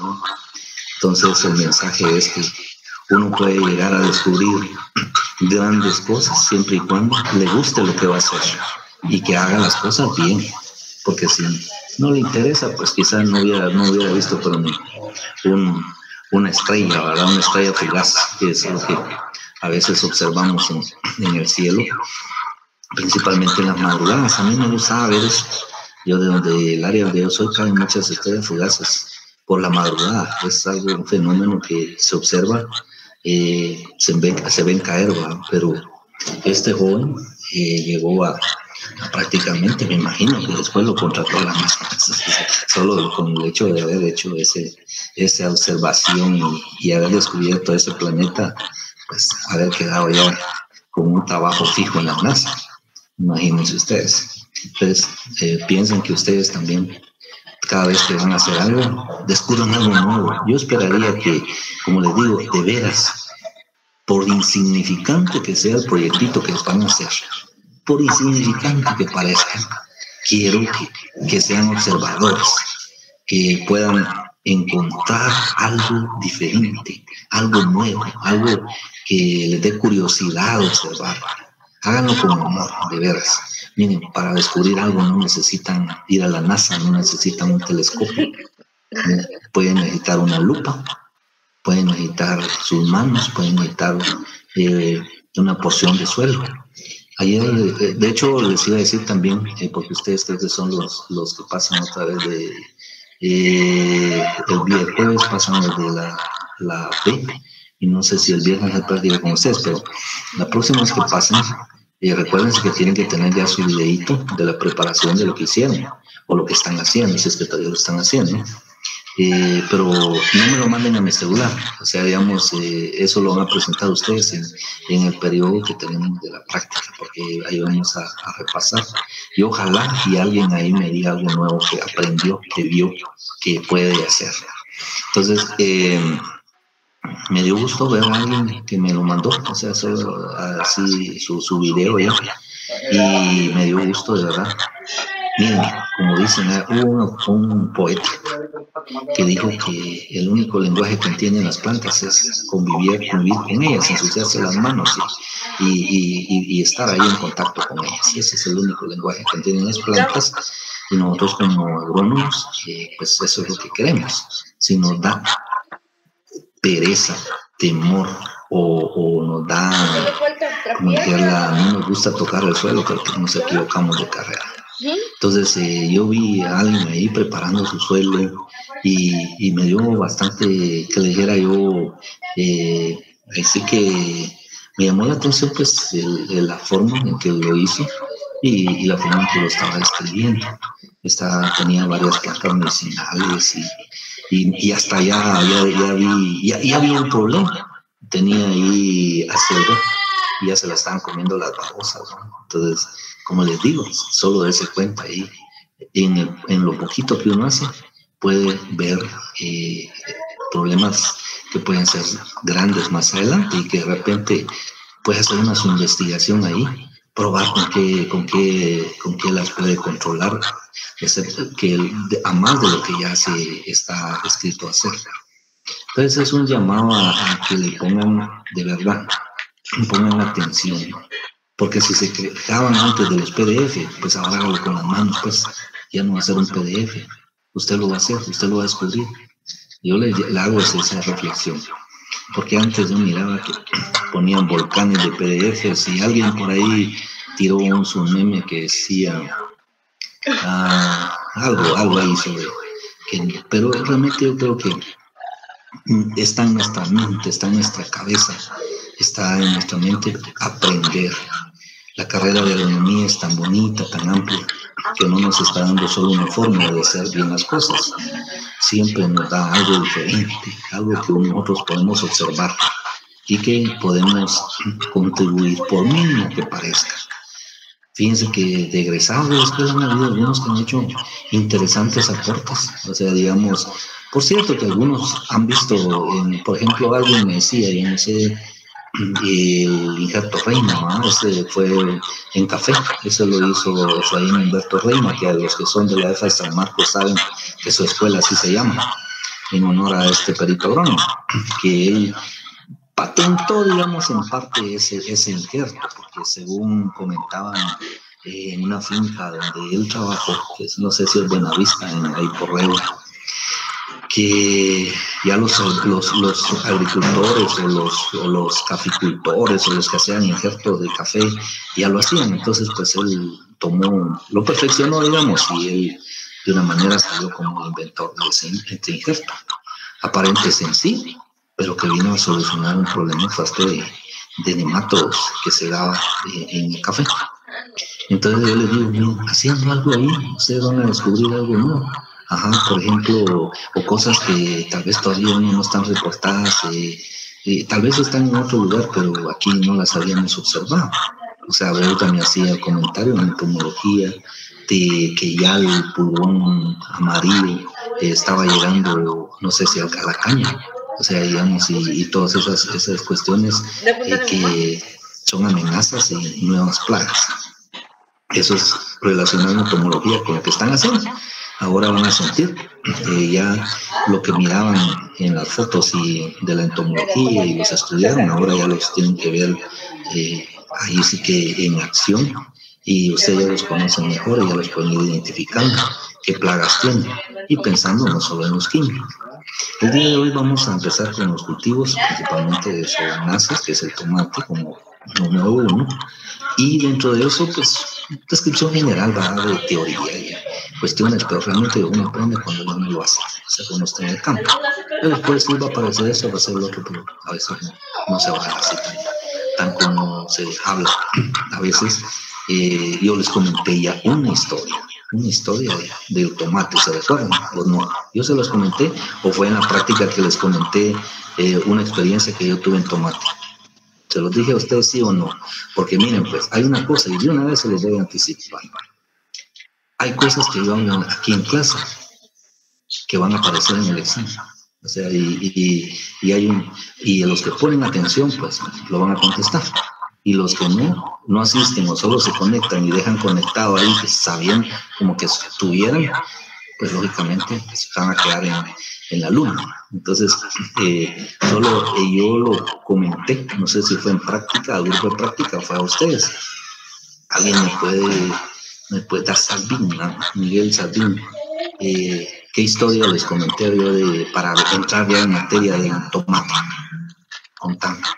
¿no? Entonces el mensaje es que uno puede llegar a descubrir grandes cosas siempre y cuando le guste lo que va a hacer y que haga las cosas bien, porque si no le interesa, pues quizás no hubiera visto por una estrella, ¿verdad? Una estrella fugaz, que es lo que a veces observamos en el cielo, principalmente en las madrugadas. A mí me gustaba ver eso. Yo el área donde yo soy, caen muchas estrellas fugaces por la madrugada. Es algo, un fenómeno que se observa, se ven caer, ¿verdad? Pero este joven llegó a prácticamente, me imagino que después lo contrató a la NASA, solo con el hecho de haber hecho esa observación y haber descubierto ese planeta, pues haber quedado ya con un trabajo fijo en la NASA. Imagínense ustedes. Entonces, piensen que ustedes también, cada vez que van a hacer algo, descubran algo nuevo. Yo esperaría que, como les digo, de veras, por insignificante que sea el proyectito que van a hacer, por insignificante que parezca, quiero que sean observadores, que puedan encontrar algo diferente, algo nuevo, algo que les dé curiosidad observar. Háganlo con amor, de veras. Miren, para descubrir algo no necesitan ir a la NASA, no necesitan un telescopio. Pueden necesitar una lupa, pueden necesitar sus manos, pueden necesitar una porción de suelo. Ayer, de hecho, les iba a decir también, porque ustedes creo que son los que pasan otra vez el jueves pasan desde la B, y no sé si el viernes es práctica con ustedes, pero la próxima vez que pasen, recuérdense que tienen que tener ya su videíto de la preparación de lo que hicieron, o lo que están haciendo, si es que todavía lo están haciendo. Pero no me lo manden a mi celular, o sea, digamos, eso lo van a presentar ustedes en el periodo que tenemos de la práctica, porque ahí vamos a repasar, y ojalá y alguien ahí me diga algo nuevo que aprendió, que vio, que puede hacer. Entonces, me dio gusto ver a alguien que me lo mandó, o sea, solo así su video ya, y me dio gusto, de verdad. Miren, como dicen, hubo un poeta que dijo que el único lenguaje que entienden las plantas es convivir con ellas, ensuciarse las manos y estar ahí en contacto con ellas. Ese es el único lenguaje que entienden las plantas, y nosotros como agrónomos, pues eso es lo que queremos. Si nos da pereza, temor, o nos da, como dijera, no nos gusta tocar el suelo, creo que nos equivocamos de carrera. Entonces yo vi a alguien ahí preparando su suelo y me dio bastante, que le dijera yo, así que me llamó la atención pues la forma en que lo hizo y la forma en que lo estaba escribiendo. Tenía varias plantas medicinales y hasta ya había un problema. Tenía ahí acelga y ya se la estaban comiendo las babosas, ¿no? Entonces, como les digo, solo darse cuenta ahí, en lo poquito que uno hace, puede ver problemas que pueden ser grandes más adelante, y que de repente puede hacer una su investigación ahí, probar con qué las puede controlar, a más de lo que ya se está escrito hacer. Entonces es un llamado a que le pongan, de verdad, pongan atención, porque si se quejaban antes de los PDF, pues ahora hágalo con las manos, pues ya no va a ser un PDF, usted lo va a hacer, usted lo va a descubrir. Yo le hago esa reflexión, porque antes yo miraba que ponían volcanes de PDFs, y alguien por ahí tiró un meme que decía algo ahí sobre que, pero realmente yo creo que está en nuestra mente, está en nuestra cabeza, está en nuestra mente aprender. La carrera de agronomía es tan bonita, tan amplia, que no nos está dando solo una forma de hacer bien las cosas. Siempre nos da algo diferente, algo que nosotros podemos observar y que podemos contribuir, por mínimo que parezca. Fíjense que de egresados de la escuela han habido algunos que han hecho interesantes aportes. O sea, digamos, por cierto que algunos han visto, por ejemplo, alguien me decía, yo no sé, el Injerto Reina, ¿no? Ese fue en café, eso lo hizo Efraín Humberto Reina, que a los que son de la EFA de San Marcos saben que su escuela así se llama. en honor a este perito agrónomo, que él patentó, digamos, en parte ese injerto, porque según comentaban en una finca donde él trabajó, que no sé si es Buenavista, ahí por Rego, que ya los agricultores o los caficultores o los que hacían injertos de café ya lo hacían. Entonces, pues él lo perfeccionó, digamos, y él de una manera salió como el inventor de ese injerto. Aparente sencillo, pero que vino a solucionar un problema de nematodos que se daba en el café. Entonces yo les digo, haciendo algo ahí, ustedes van a descubrir algo nuevo. Ajá, por ejemplo, o cosas que tal vez todavía no están reportadas, tal vez están en otro lugar, pero aquí no las habíamos observado. O sea, Berta me hacía el comentario en entomología de que ya el pulgón amarillo estaba llegando, no sé si a la caña, o sea, digamos, y todas esas cuestiones que son amenazas y nuevas plagas. Eso es relacionado en entomología con lo que están haciendo. Ahora van a sentir ya lo que miraban en las fotos y de la entomología y los estudiaron, ahora ya los tienen que ver ahí sí que en acción, y ustedes ya los conocen mejor y ya los pueden ir identificando qué plagas tienen y pensando no solo en los químicos. El día de hoy vamos a empezar con los cultivos, principalmente de sobanáceas, que es el tomate como número uno, y dentro de eso, pues, descripción general va de teoría y cuestiones, pero realmente uno aprende cuando uno lo hace, o sea, cuando está en el campo. Pero después sí va a aparecer eso, va a ser lo otro, pero a veces no se va a así tan como se habla. A veces yo les comenté ya una historia del tomate, ¿se recuerdan? O no, yo se los comenté, o fue en la práctica que les comenté una experiencia que yo tuve en tomate. ¿Se los dije a ustedes sí o no? Porque miren, pues, hay una cosa, y de una vez se los voy a anticipar. Hay cosas que yo hablo aquí en clase que van a aparecer en el examen. O sea, y los que ponen atención, pues, lo van a contestar. Y los que no asisten o solo se conectan y dejan conectado ahí, que sabían como que estuvieran, pues lógicamente se van a quedar en la luna. Entonces, solo yo lo comenté, no sé si fue en práctica, al grupo de práctica, fue a ustedes. Alguien me puede dar Salvín, ¿no? Miguel Salvín. ¿Qué historia les comenté yo para entrar ya en materia del tomate? Contando.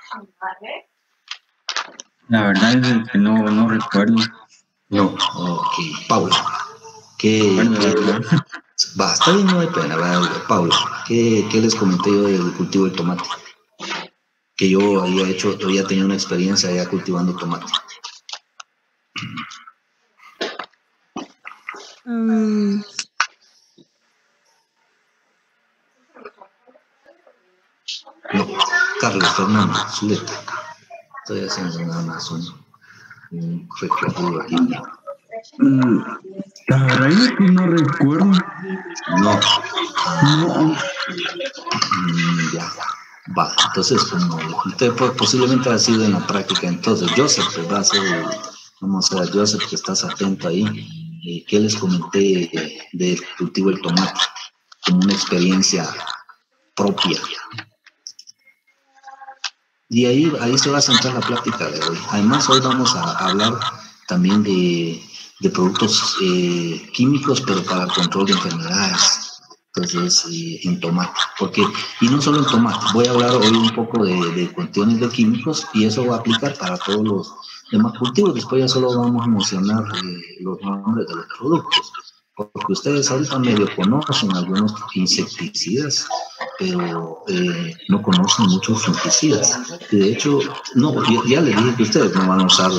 La verdad es que no recuerdo. No, ok. Paula, está bien, no hay pena, Paula, ¿qué les comenté yo del cultivo del tomate? Que yo había tenido una experiencia ya cultivando tomate. No, Carlos Fernando Zuleta. Estoy haciendo nada más un recorrido aquí. La verdad es que no recuerdo. No. Ya. Va, entonces, como usted posiblemente ha sido en la práctica, entonces Joseph, pues va a ser, vamos a ver, Joseph, que estás atento ahí, ¿qué les comenté del cultivo del tomate? Como una experiencia propia. Y ahí se va a centrar la plática de hoy. Además, hoy vamos a hablar también de productos químicos, pero para el control de enfermedades. Entonces, en tomate. Y no solo en tomate, voy a hablar hoy un poco de cuestiones de químicos, y eso va a aplicar para todos los demás cultivos. Después ya solo vamos a mencionar los nombres de los productos, porque ustedes ahorita medio conocen algunos insecticidas, pero no conocen muchos fungicidas. Y de hecho, no, ya les dije que ustedes no van a usar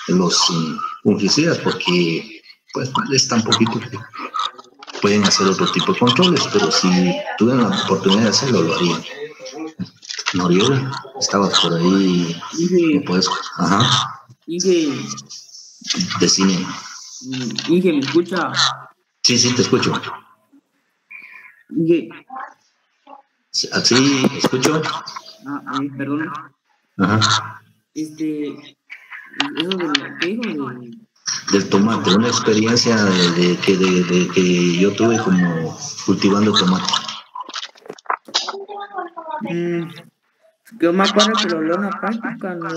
los fungicidas porque pues es tan poquito que pueden hacer otro tipo de controles, pero si tuvieran la oportunidad de hacerlo, lo harían. Noriel, estabas por ahí, ¿me puedes? Ajá. Inge. Decime. Inge, ¿me escucha? Sí, te escucho. Inge. Sí, escucho. Perdón. Ajá. Eso de ¿qué dijo? Del tomate, una experiencia de que yo tuve como cultivando tomate. Yo me acuerdo que lo habló en la práctica, no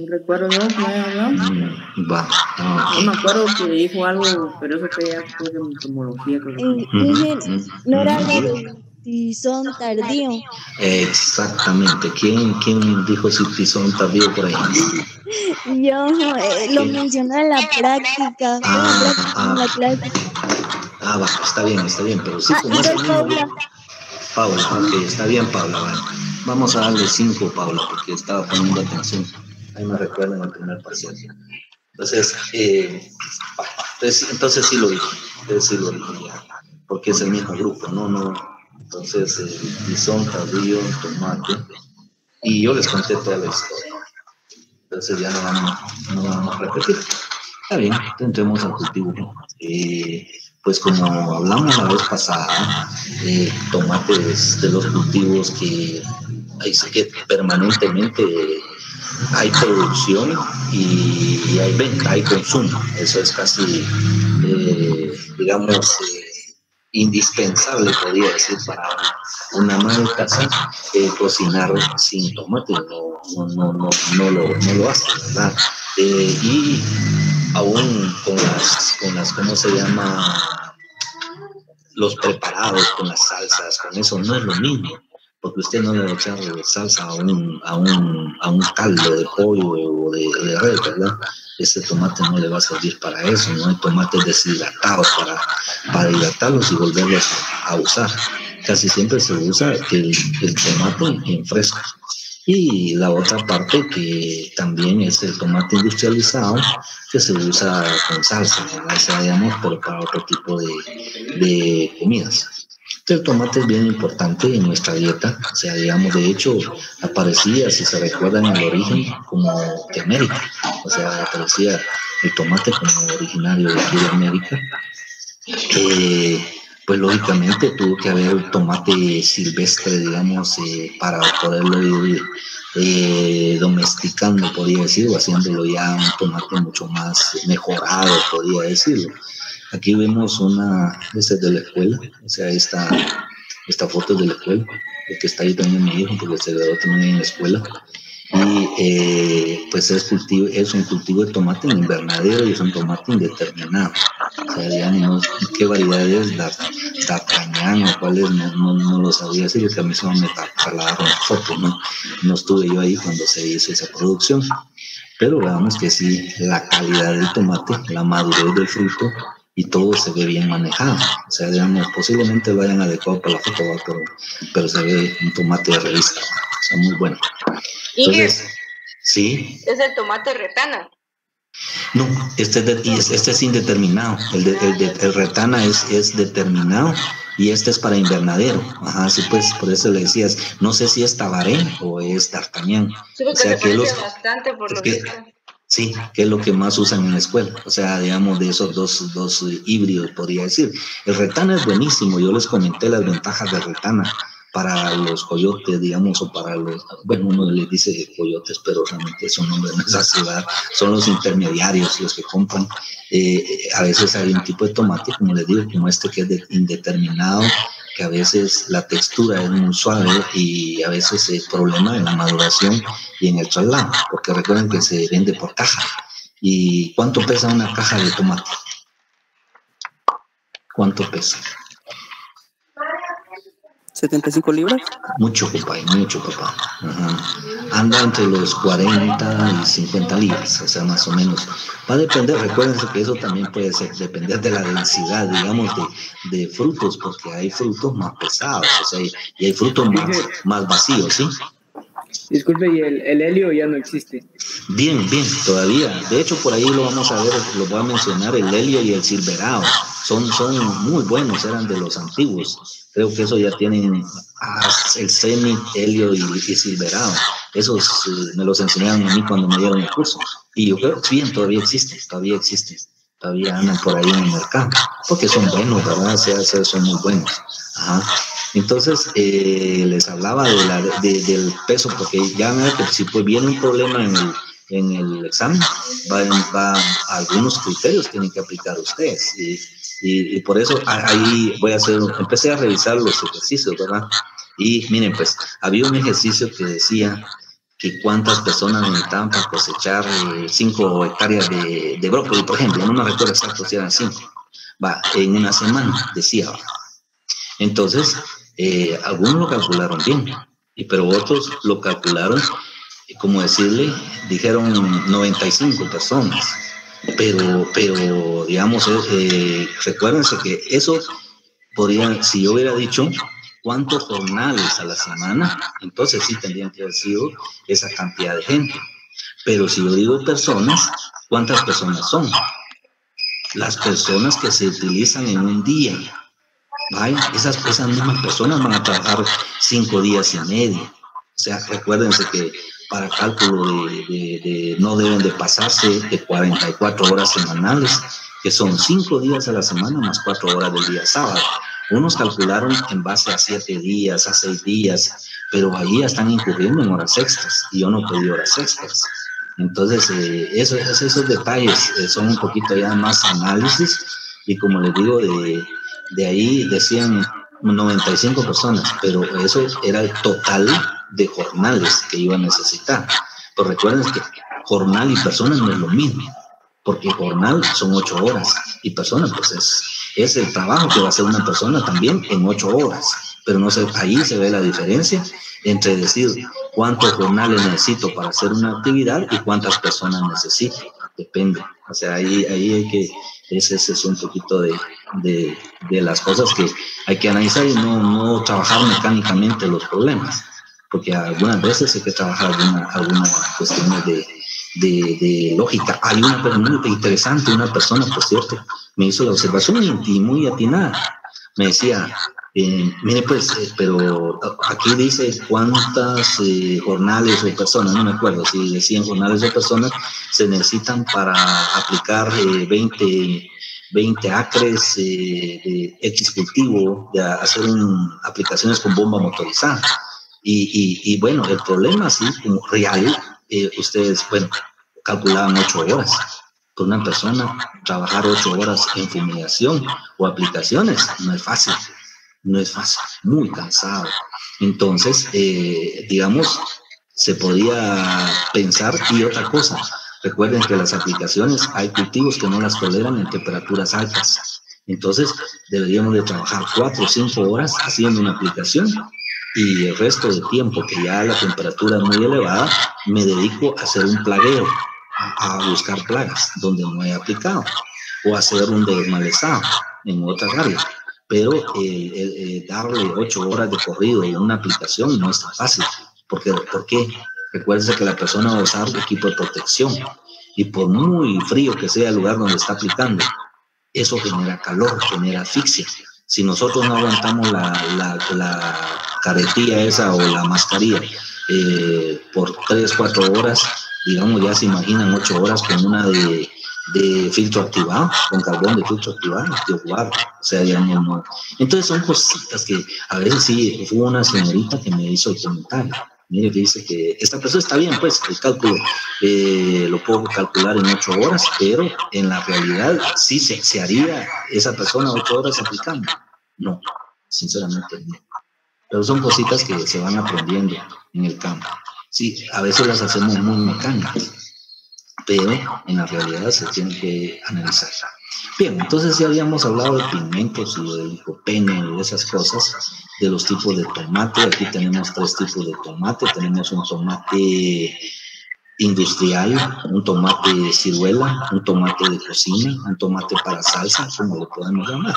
recuerdo yo que haya hablado. Va. No me acuerdo que dijo algo, pero eso que ya fue de entomología, creo que fue. Inge, no era lo del tizón tardío. Exactamente. ¿Quién dijo si tizón tardío por ahí? Yo lo mencioné en la práctica, en la clase. Va, está bien, pero sí, como y es el soy mismo. Paula. Paula, ok, está bien, Paula. Vale. Vamos a darle 5, Paula, porque estaba poniendo atención. Ahí me recuerdan el primer parcial. Entonces, entonces sí lo dije. Ya, porque es el mismo grupo, ¿no? Entonces, tizón, tardío, tomate. Y yo les conté toda la historia. Entonces ya no vamos a repetir. Está bien, entremos al cultivo. Pues como hablamos la vez pasada, tomate es de los cultivos que permanentemente hay producción y hay venta, hay consumo. Eso es casi, digamos, indispensable, podría decir, para una ama de casa. Cocinar sin tomate no lo hace, ¿verdad? Y aún con las, ¿cómo se llama? Los preparados, con las salsas, con eso no es lo mismo, porque usted no le va a echar salsa a un caldo de pollo o de res, ¿verdad? Ese tomate no le va a servir para eso, no hay tomates deshidratados para hidratarlos y volverlos a usar. Casi siempre se usa el tomate en fresco. Y la otra parte que también es el tomate industrializado, que se usa con salsa, ¿verdad? O sea, digamos, pero para otro tipo de comidas. Entonces, el tomate es bien importante en nuestra dieta. O sea, digamos, de hecho, aparecía, si se recuerdan, en el origen como de América. O sea, aparecía el tomate como originario de aquí de América. Pues lógicamente tuvo que haber un tomate silvestre, digamos, para poderlo ir domesticando, podría decirlo, haciéndolo ya un tomate mucho más mejorado, podría decirlo. Aquí vemos esta es de la escuela, o sea, esta foto es de la escuela, el que está ahí también mi hijo, porque se graduó también en la escuela. Y pues es un cultivo de tomate en invernadero y es un tomate indeterminado. O sea, digamos, ¿qué variedad es? D'Artagnan o cuál es, no lo sabía decir, porque a mí solo me trasladaba la foto, no estuve yo ahí cuando se hizo esa producción. Pero veamos que sí, la calidad del tomate, la madurez del fruto y todo se ve bien manejado. O sea, digamos, posiblemente lo hayan adecuado para la foto, pero se ve un tomate de revista, o sea, muy bueno. Entonces, sí. ¿Es el tomate retana? No, este es indeterminado. El retana es determinado y este es para invernadero. Ajá, sí, pues por eso le decías, no sé si es Tabaré o es D'Artagnan. Sí, porque o sea, se parece bastante por lo que... Sí, que es lo que más usan en la escuela. O sea, digamos, de esos dos híbridos, podría decir. El retana es buenísimo. Yo les comenté las ventajas del retana para los coyotes, digamos, o para los, bueno, uno les dice coyotes, pero realmente su nombre no es así, ¿verdad? Son los intermediarios los que compran. A veces hay un tipo de tomate, como les digo, como este que es indeterminado, que a veces la textura es muy suave y a veces hay problema en la maduración y en el traslado, porque recuerden que se vende por caja. ¿Y cuánto pesa una caja de tomate? ¿Cuánto pesa? 75 libras. Mucho, papá. Ajá. Anda entre los 40 y 50 libras, o sea, más o menos. Va a depender, recuérdense que eso también puede depender de la densidad, digamos, de frutos, porque hay frutos más pesados, o sea, y hay frutos más vacíos, ¿sí? Disculpe, y el helio ya no existe. Bien, todavía. De hecho, por ahí lo vamos a ver, lo voy a mencionar, el helio y el silverado. Son muy buenos, eran de los antiguos. Creo que eso ya tienen el semi, helio y silverado. Esos me los enseñaron a mí cuando me dieron el curso. Y yo creo que bien, todavía existen. Todavía andan por ahí en el mercado. Porque son buenos, ¿verdad? Son muy buenos. Ajá. Entonces, les hablaba del peso, porque ya me que si pues viene un problema en el examen, va algunos criterios tienen que aplicar ustedes. Y por eso ahí empecé a revisar los ejercicios, ¿verdad? Y miren, pues, había un ejercicio que decía que cuántas personas necesitaban para cosechar 5 hectáreas de brócoli, por ejemplo, no me recuerdo exacto si eran 5, en una semana, decía. Entonces, algunos lo calcularon bien, pero otros lo calcularon, como decirle, dijeron 95 personas. Pero digamos, recuérdense que eso podría, si yo hubiera dicho cuántos jornales a la semana, entonces sí tendrían que haber sido esa cantidad de gente. Pero si yo digo personas, ¿cuántas personas son? Las personas que se utilizan en un día. ¿Vale? Esas mismas personas van a trabajar 5 días y medio. O sea, recuérdense que para cálculo no deben de pasarse de 44 horas semanales, que son 5 días a la semana más 4 horas del día sábado. Unos calcularon en base a 7 días, a 6 días, pero ahí ya están incurriendo en horas extras, y yo no pedí horas extras. Entonces, esos detalles son un poquito ya más análisis, y como les digo, de ahí decían 95 personas, pero eso era el total de jornales que iba a necesitar. Pero recuerden que jornal y personas no es lo mismo, porque jornal son 8 horas y personas pues es el trabajo que va a hacer una persona también en 8 horas. Pero no sé, ahí se ve la diferencia entre decir cuántos jornales necesito para hacer una actividad y cuántas personas necesito. Depende. O sea, ahí hay que, ese es un poquito de las cosas que hay que analizar y no trabajar mecánicamente los problemas, porque algunas veces hay que trabajar algunas cuestiones de lógica. Hay una persona muy interesante, una persona, por cierto, me hizo la observación y muy atinada. Me decía, mire pues, pero aquí dice cuántas jornales o personas, no me acuerdo si decían jornales o personas, se necesitan para aplicar 20 acres de X cultivo, de hacer aplicaciones con bomba motorizada. Y bueno, el problema así como real, ustedes, bueno, calculaban 8 horas. Por una persona, trabajar 8 horas en fumigación o aplicaciones no es fácil, muy cansado. Entonces, digamos, se podía pensar. Y otra cosa, recuerden que las aplicaciones, hay cultivos que no las toleran en temperaturas altas. Entonces, deberíamos de trabajar 4 o 5 horas haciendo una aplicación, y el resto del tiempo, que ya la temperatura es muy elevada, me dedico a hacer un plagueo, a buscar plagas donde no he aplicado, o hacer un desmalezado en otras áreas. Pero darle 8 horas de corrido en una aplicación no es tan fácil. ¿Por qué? Recuérdense que la persona va a usar equipo de protección, y por muy frío que sea el lugar donde está aplicando, eso genera calor, genera asfixia. Si nosotros no aguantamos la caretilla esa o la mascarilla por 3, 4 horas, digamos, ya se imaginan 8 horas con una de filtro activado, con carbón de filtro activado, o sea, digamos, no. Entonces son cositas que a veces sí. Hubo una señorita que me hizo el comentario, mire, que dice que esta persona está bien, pues el cálculo lo puedo calcular en 8 horas, pero en la realidad sí se haría esa persona 8 horas aplicando. No, sinceramente no. Pero son cositas que se van aprendiendo en el campo. Sí, a veces las hacemos muy mecánicas, pero en la realidad se tiene que analizar. Bien, entonces ya habíamos hablado de pigmentos y del licopeno y de esas cosas, de los tipos de tomate. Aquí tenemos 3 tipos de tomate. Tenemos un tomate industrial, un tomate ciruela, un tomate de cocina, un tomate para salsa, como le podemos llamar.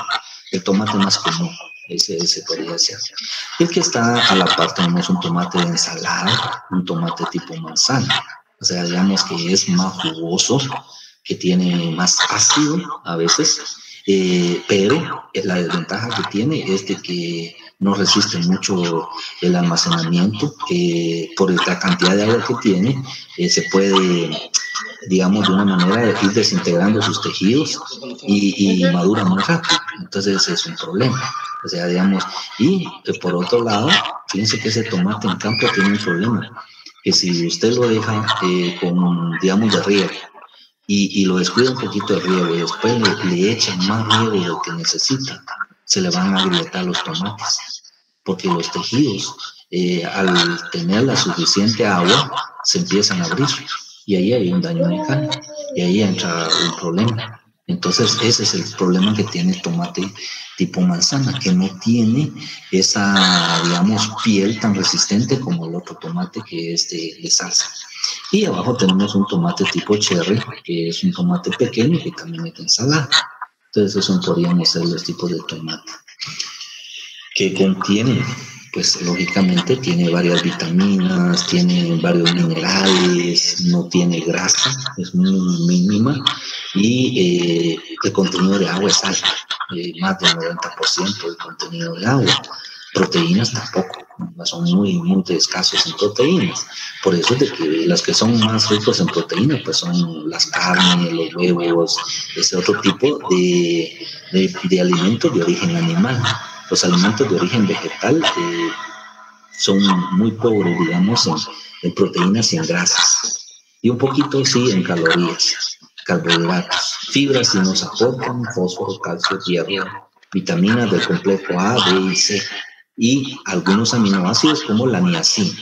El tomate más común, ese podría ser. El que está a la par, tenemos un tomate de ensalada, un tomate tipo manzana. O sea, digamos que es más jugoso, que tiene más ácido a veces, pero la desventaja que tiene es de que no resiste mucho el almacenamiento, por la cantidad de agua que tiene, se puede, digamos, de una manera ir desintegrando sus tejidos y madura muy rápido. Entonces es un problema. O sea, digamos, y por otro lado, fíjense que ese tomate en campo tiene un problema, que si usted lo deja con, digamos, de riego, y lo descuida un poquito de riego y después le echan más riego del que necesita, se le van a agrietar los tomates, porque los tejidos, al tener la suficiente agua, se empiezan a abrir y ahí hay un daño mecánico y ahí entra un problema. Entonces ese es el problema que tiene el tomate tipo manzana, que no tiene esa, digamos, piel tan resistente como el otro tomate que es de salsa. Y abajo tenemos un tomate tipo cherry, que es un tomate pequeño que también es ensalada. Entonces esos podríamos ser los tipos de tomate que contienen, pues lógicamente tiene varias vitaminas, tiene varios minerales, no tiene grasa, es muy mínima, y el contenido de agua es alto, más del 90% del contenido de agua. Proteínas tampoco, son muy escasos en proteínas. Por eso es de que las que son más ricos en proteínas pues son las carnes, los huevos, ese otro tipo de alimentos de origen animal. Los alimentos de origen vegetal son muy pobres, digamos, en proteínas y en grasas. Y un poquito, sí, en calorías, carbohidratos. Fibras sí nos aportan fósforo, calcio, hierro, vitaminas del complejo A, B y C. Y algunos aminoácidos como la niacina.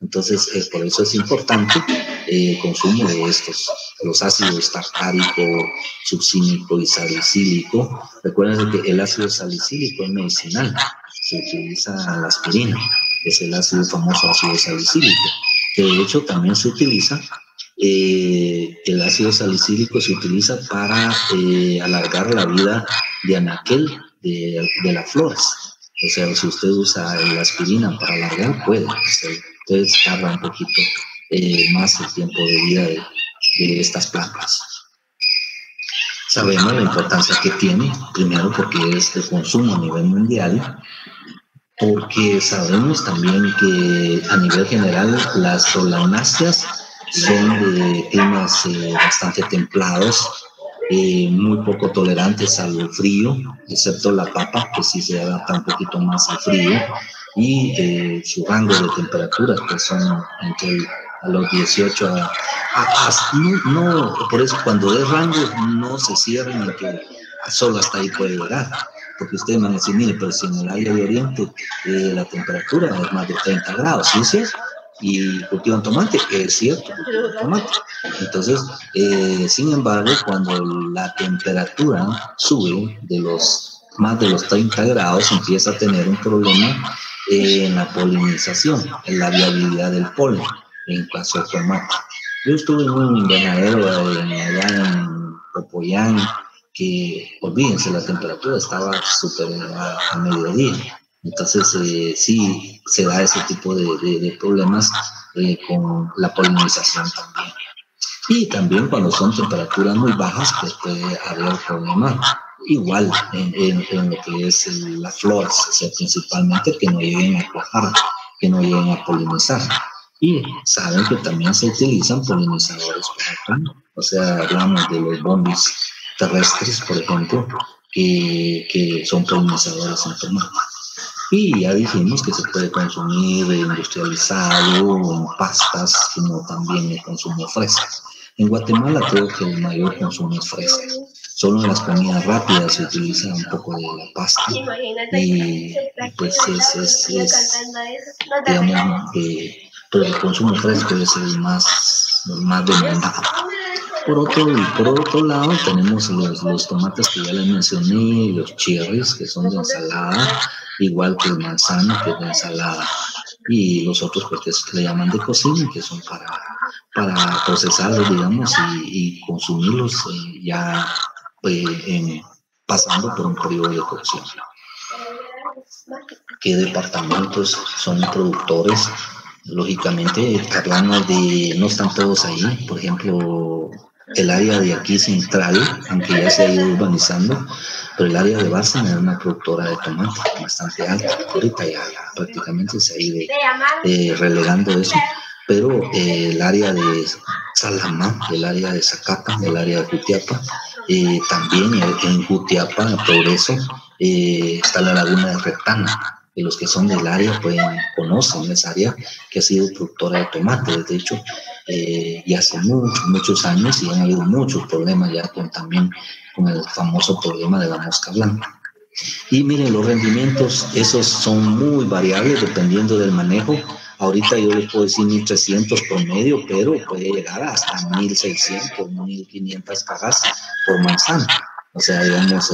Entonces, por eso es importante el consumo de estos, los ácidos tartárico, succínico y salicílico. Recuerden que el ácido salicílico es medicinal, se utiliza la aspirina, es el famoso ácido salicílico, que de hecho también se utiliza, el ácido salicílico se utiliza para alargar la vida de anaquel de las flores. O sea, si usted usa la aspirina para alargar, puede. Entonces tarda un poquito más el tiempo de vida de estas plantas. Sabemos la importancia que tiene, primero porque es de consumo a nivel mundial, porque sabemos también que a nivel general las solanáceas son de climas bastante templados, muy poco tolerantes al frío, excepto la papa, que sí se adapta un poquito más al frío, y su rango de temperaturas, que son entre a los 18 no, por eso cuando es rango no se cierran en que solo hasta ahí puede llegar, porque ustedes van a decir, mire, pero si en el área de Oriente la temperatura es más de 30 grados, ¿sí es cierto? Y cultivan tomate, es cierto, cultivan tomate. Entonces, sin embargo, cuando la temperatura sube más de los 30 grados, empieza a tener un problema en la polinización, en la viabilidad del polen, en caso de tomate. Yo estuve en un invernadero allá en Popoyán, que, olvídense, la temperatura estaba súper elevada a mediodía. Entonces, sí se da ese tipo de problemas con la polinización también. Y también cuando son temperaturas muy bajas, pues puede haber problemas. Igual en lo que es las flores, o sea, principalmente que no lleguen a cuajar, que no lleguen a polinizar. Y saben que también se utilizan polinizadores para otoño. O sea, hablamos de los bombis terrestres, por ejemplo, que son polinizadores en tomate. Y ya dijimos que se puede consumir industrializado, en pastas, como también el consumo fresco. En Guatemala creo que el mayor consumo es fresco. Solo en las comidas rápidas se utiliza un poco de la pasta y pues es digamos, pero el consumo fresco es el más demandado. Por otro lado tenemos los tomates que ya les mencioné, los cherries, que son de ensalada, igual que el manzano, que es de ensalada, y los otros pues que le llaman de cocina, que son para procesarlos, digamos, y consumirlos ya pasando por un periodo de cocción. ¿Qué departamentos son productores? Lógicamente, hablamos de, no están todos ahí, por ejemplo, el área de aquí central, aunque ya se ha ido urbanizando, pero el área de Bárcena es una productora de tomate bastante alta. Ahorita ya prácticamente se ha ido relegando eso, pero el área de Salamá, el área de Zacapa, el área de Jutiapa, también en Jutiapa, Progreso, está la laguna de Retana. y los que son del área conocen esa área que ha sido productora de tomate. De hecho, ya hace muchos años y han habido muchos problemas ya también con el famoso problema de la mosca blanca. Y miren, los rendimientos, esos son muy variables dependiendo del manejo. Ahorita yo les puedo decir 1.300 promedio, pero puede llegar hasta 1.600, 1.500 cajas por manzana. O sea, digamos,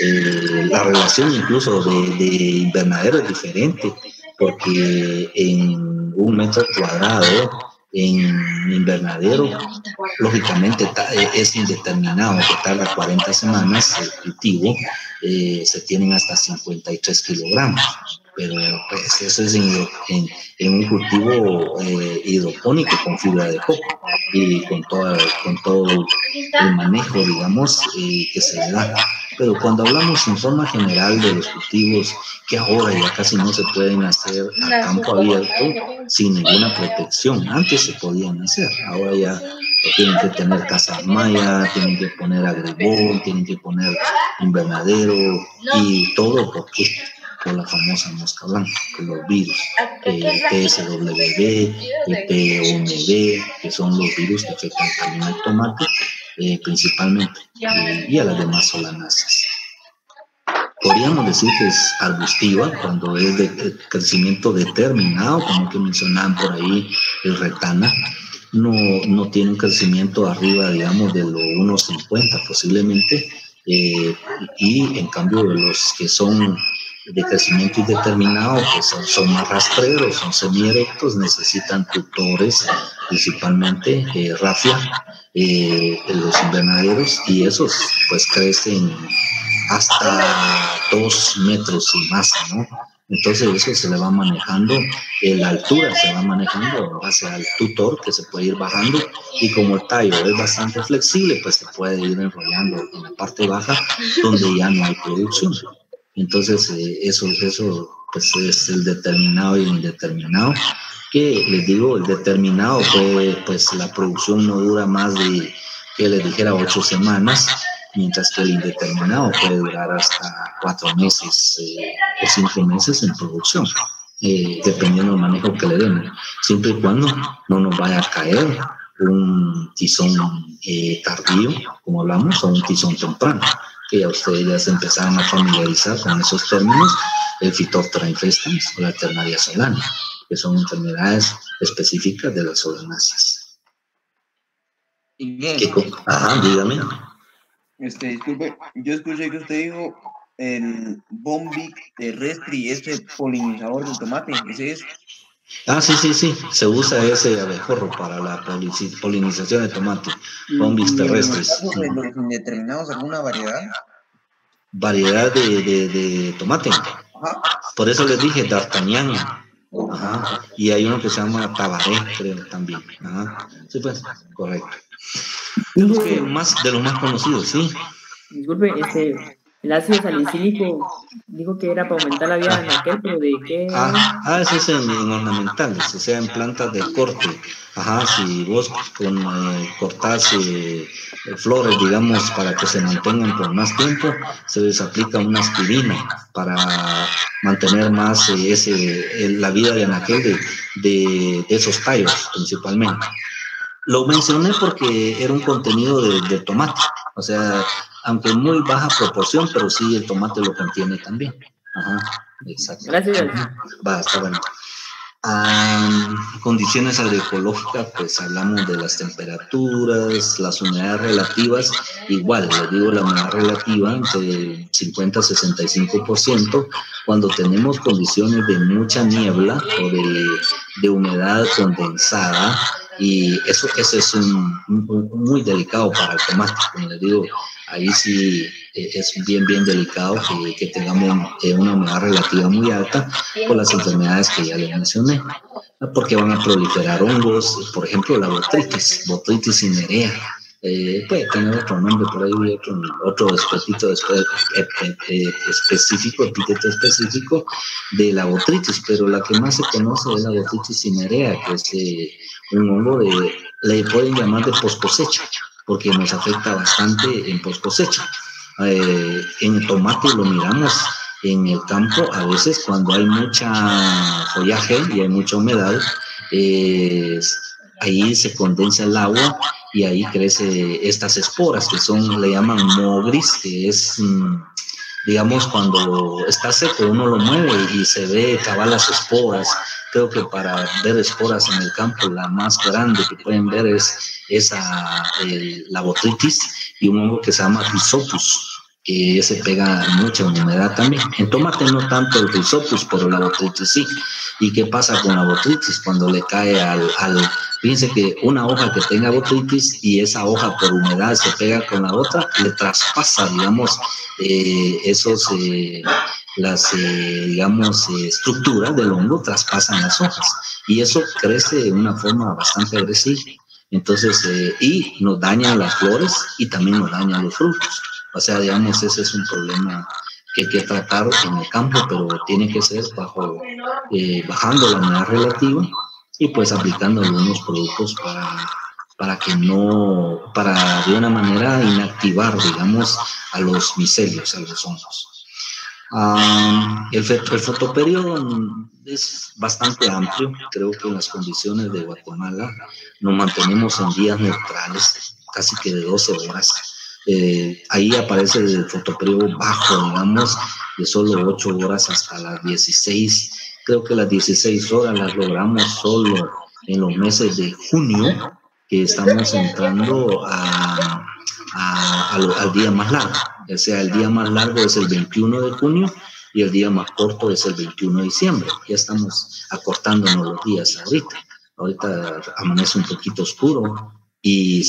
la relación incluso de invernadero es diferente, porque en 1 metro cuadrado en invernadero, lógicamente es indeterminado, que tarda 40 semanas el cultivo, se tienen hasta 53 kilogramos, pero pues eso es en un cultivo hidropónico con fibra de coco y con todo el manejo, digamos, que se le da. Pero cuando hablamos en forma general de los cultivos que ahora ya casi no se pueden hacer a campo abierto sin ninguna protección, antes se podían hacer, ahora ya tienen que tener casas maya, tienen que poner agribón, tienen que poner invernadero y todo por la famosa mosca blanca, por los virus, PSWB, POMB, que son los virus que afectan también al tomate, principalmente, y a las demás solanáceas. Podríamos decir que es arbustiva cuando es de crecimiento determinado, como que mencionaban por ahí el retana. No tiene un crecimiento arriba, digamos, de los 1.50 posiblemente, y en cambio los que son de crecimiento indeterminado, que son más rastreros, son semierectos, necesitan tutores, principalmente rafia, los invernaderos, y esos pues crecen hasta 2 metros y más, ¿no? Entonces eso se le va manejando, la altura se va manejando en base al tutor, que se puede ir bajando, y como el tallo es bastante flexible, pues se puede ir enrollando en la parte baja donde ya no hay producción. Entonces eso pues es el determinado y el indeterminado, que les digo, el determinado pues la producción no dura más de, que les dijera, 8 semanas, mientras que el indeterminado puede durar hasta 4 meses o 5 meses en producción, dependiendo del manejo que le den, siempre y cuando no nos vaya a caer un tizón tardío, como hablamos, o un tizón temprano, que ya ustedes ya se empezaron a familiarizar con esos términos, el Phytophthora infestans o la Ternaria solana, que son enfermedades específicas de las solanáceas. Ajá, dígame. Disculpe, yo escuché que usted dijo el Bombyx terrestri, polinizador del tomate, ¿ese es? Ah, sí, se usa ese abejorro para la polinización de tomate, Bombyx terrestris. ¿De los indeterminados alguna variedad? Variedad de tomate. Ajá. Por eso les dije D'Artagnan. Ajá. Y hay uno que se llama Tabaré, creo, también. Ajá. Sí, pues, correcto. De los más conocidos, sí. Disculpe, el ácido salicílico dijo que era para aumentar la vida de aquel, pero ¿de qué? Eso es en ornamentales, o sea, en plantas de corte. Ajá, si vos cortás flores, digamos, para que se mantengan por más tiempo, se les aplica una aspirina para mantener más la vida de anaquel de esos tallos, principalmente. Lo mencioné porque era un contenido de tomate, o sea, aunque en muy baja proporción, pero sí el tomate lo contiene también. Ajá, exacto. Gracias. Va, está bueno. Condiciones agroecológicas, pues hablamos de las temperaturas, las humedades relativas, igual, les digo la humedad relativa entre 50 y 65%, cuando tenemos condiciones de mucha niebla o de humedad condensada, y eso es muy delicado para el tomate, como les digo, ahí sí es bien delicado que tengamos una humedad relativa muy alta por las enfermedades que ya les mencioné, porque van a proliferar hongos, por ejemplo la botritis cinerea, puede tener otro nombre por ahí, otro epíteto específico de la botritis, pero la que más se conoce es la botritis cinerea, que es un hongo le pueden llamar de post cosecha, porque nos afecta bastante en post cosecha. En el tomate lo miramos en el campo, a veces cuando hay mucha follaje y hay mucha humedad, ahí se condensa el agua y ahí crece estas esporas que son, le llaman moho gris, que es, digamos, cuando está seco uno lo mueve y se ve cabal las esporas. Creo que para ver esporas en el campo, la más grande que pueden ver es la botrytis y un hongo que se llama Rhizopus, que se pega mucha humedad también. En tomate no tanto el Rhizopus, pero la botrytis sí. ¿Y qué pasa con la botrytis? Cuando le cae fíjense que una hoja que tenga botrytis y esa hoja por humedad se pega con la otra, le traspasa, digamos, digamos, estructuras del hongo, traspasan las hojas. Y eso crece de una forma bastante agresiva. Entonces, y nos daña las flores y también nos daña los frutos. O sea, digamos, ese es un problema que hay que tratar en el campo, pero tiene que ser bajando la humedad relativa y pues aplicando algunos productos para de una manera inactivar, digamos, a los micelios, a los hongos. El fotoperiodo es bastante amplio. Creo que en las condiciones de Guatemala nos mantenemos en días neutrales, casi que de 12 horas. Ahí aparece el fotoperiodo bajo, digamos, de solo 8 horas hasta las 16. Creo que las 16 horas las logramos solo en los meses de junio, que estamos entrando al día más largo. O sea, el día más largo es el 21 de junio y el día más corto es el 21 de diciembre. Ya estamos acortándonos los días ahorita. Ahorita amanece un poquito oscuro y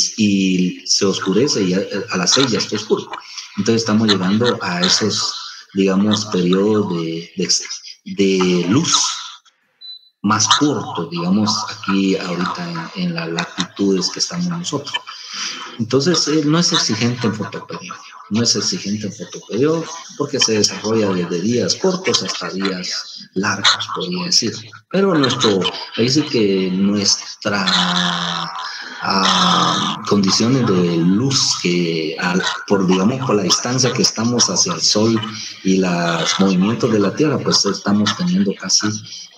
se oscurece y a las 6 ya está oscuro. Entonces estamos llegando a esos, digamos, periodos de luz más corto, digamos, aquí ahorita en las latitudes que estamos nosotros. Entonces, no es exigente en fotoperiodo. No es exigente en fotoperiodo porque se desarrolla desde días cortos hasta días largos, podría decir. Pero dice que nuestra condiciones de luz por la distancia que estamos hacia el sol y los movimientos de la Tierra, pues estamos teniendo casi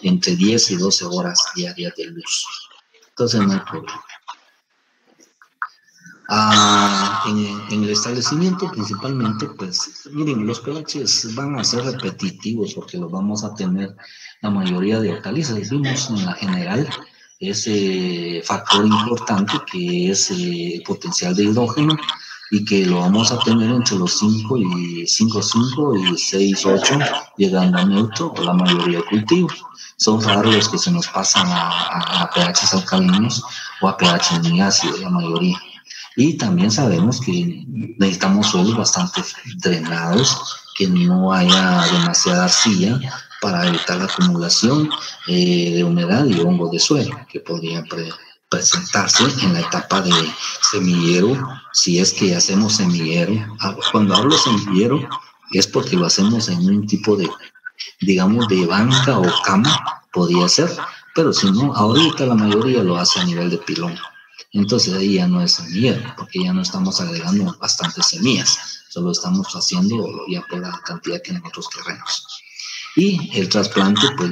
entre 10 y 12 horas diarias de luz. Entonces no hay problema. En el establecimiento principalmente, pues miren, los pHs van a ser repetitivos porque los vamos a tener la mayoría de hortalizas. Vimos en la general ese factor importante que es el potencial de hidrógeno y que lo vamos a tener entre los 5 y 6,8, llegando a neutro por la mayoría de cultivos. Son raros los que se nos pasan a pHs alcalinos o a pH muy ácido, la mayoría. Y también sabemos que necesitamos suelos bastante drenados, que no haya demasiada arcilla para evitar la acumulación de humedad y hongo de suelo que podrían presentarse en la etapa de semillero, si es que hacemos semillero. Cuando hablo semillero es porque lo hacemos en un tipo de, digamos, de banca o cama, podría ser, pero si no, ahorita la mayoría lo hace a nivel de pilón. Entonces ahí ya no es semillero, porque ya no estamos agregando bastantes semillas, solo estamos haciendo ya por la cantidad que en otros terrenos. Y el trasplante, pues,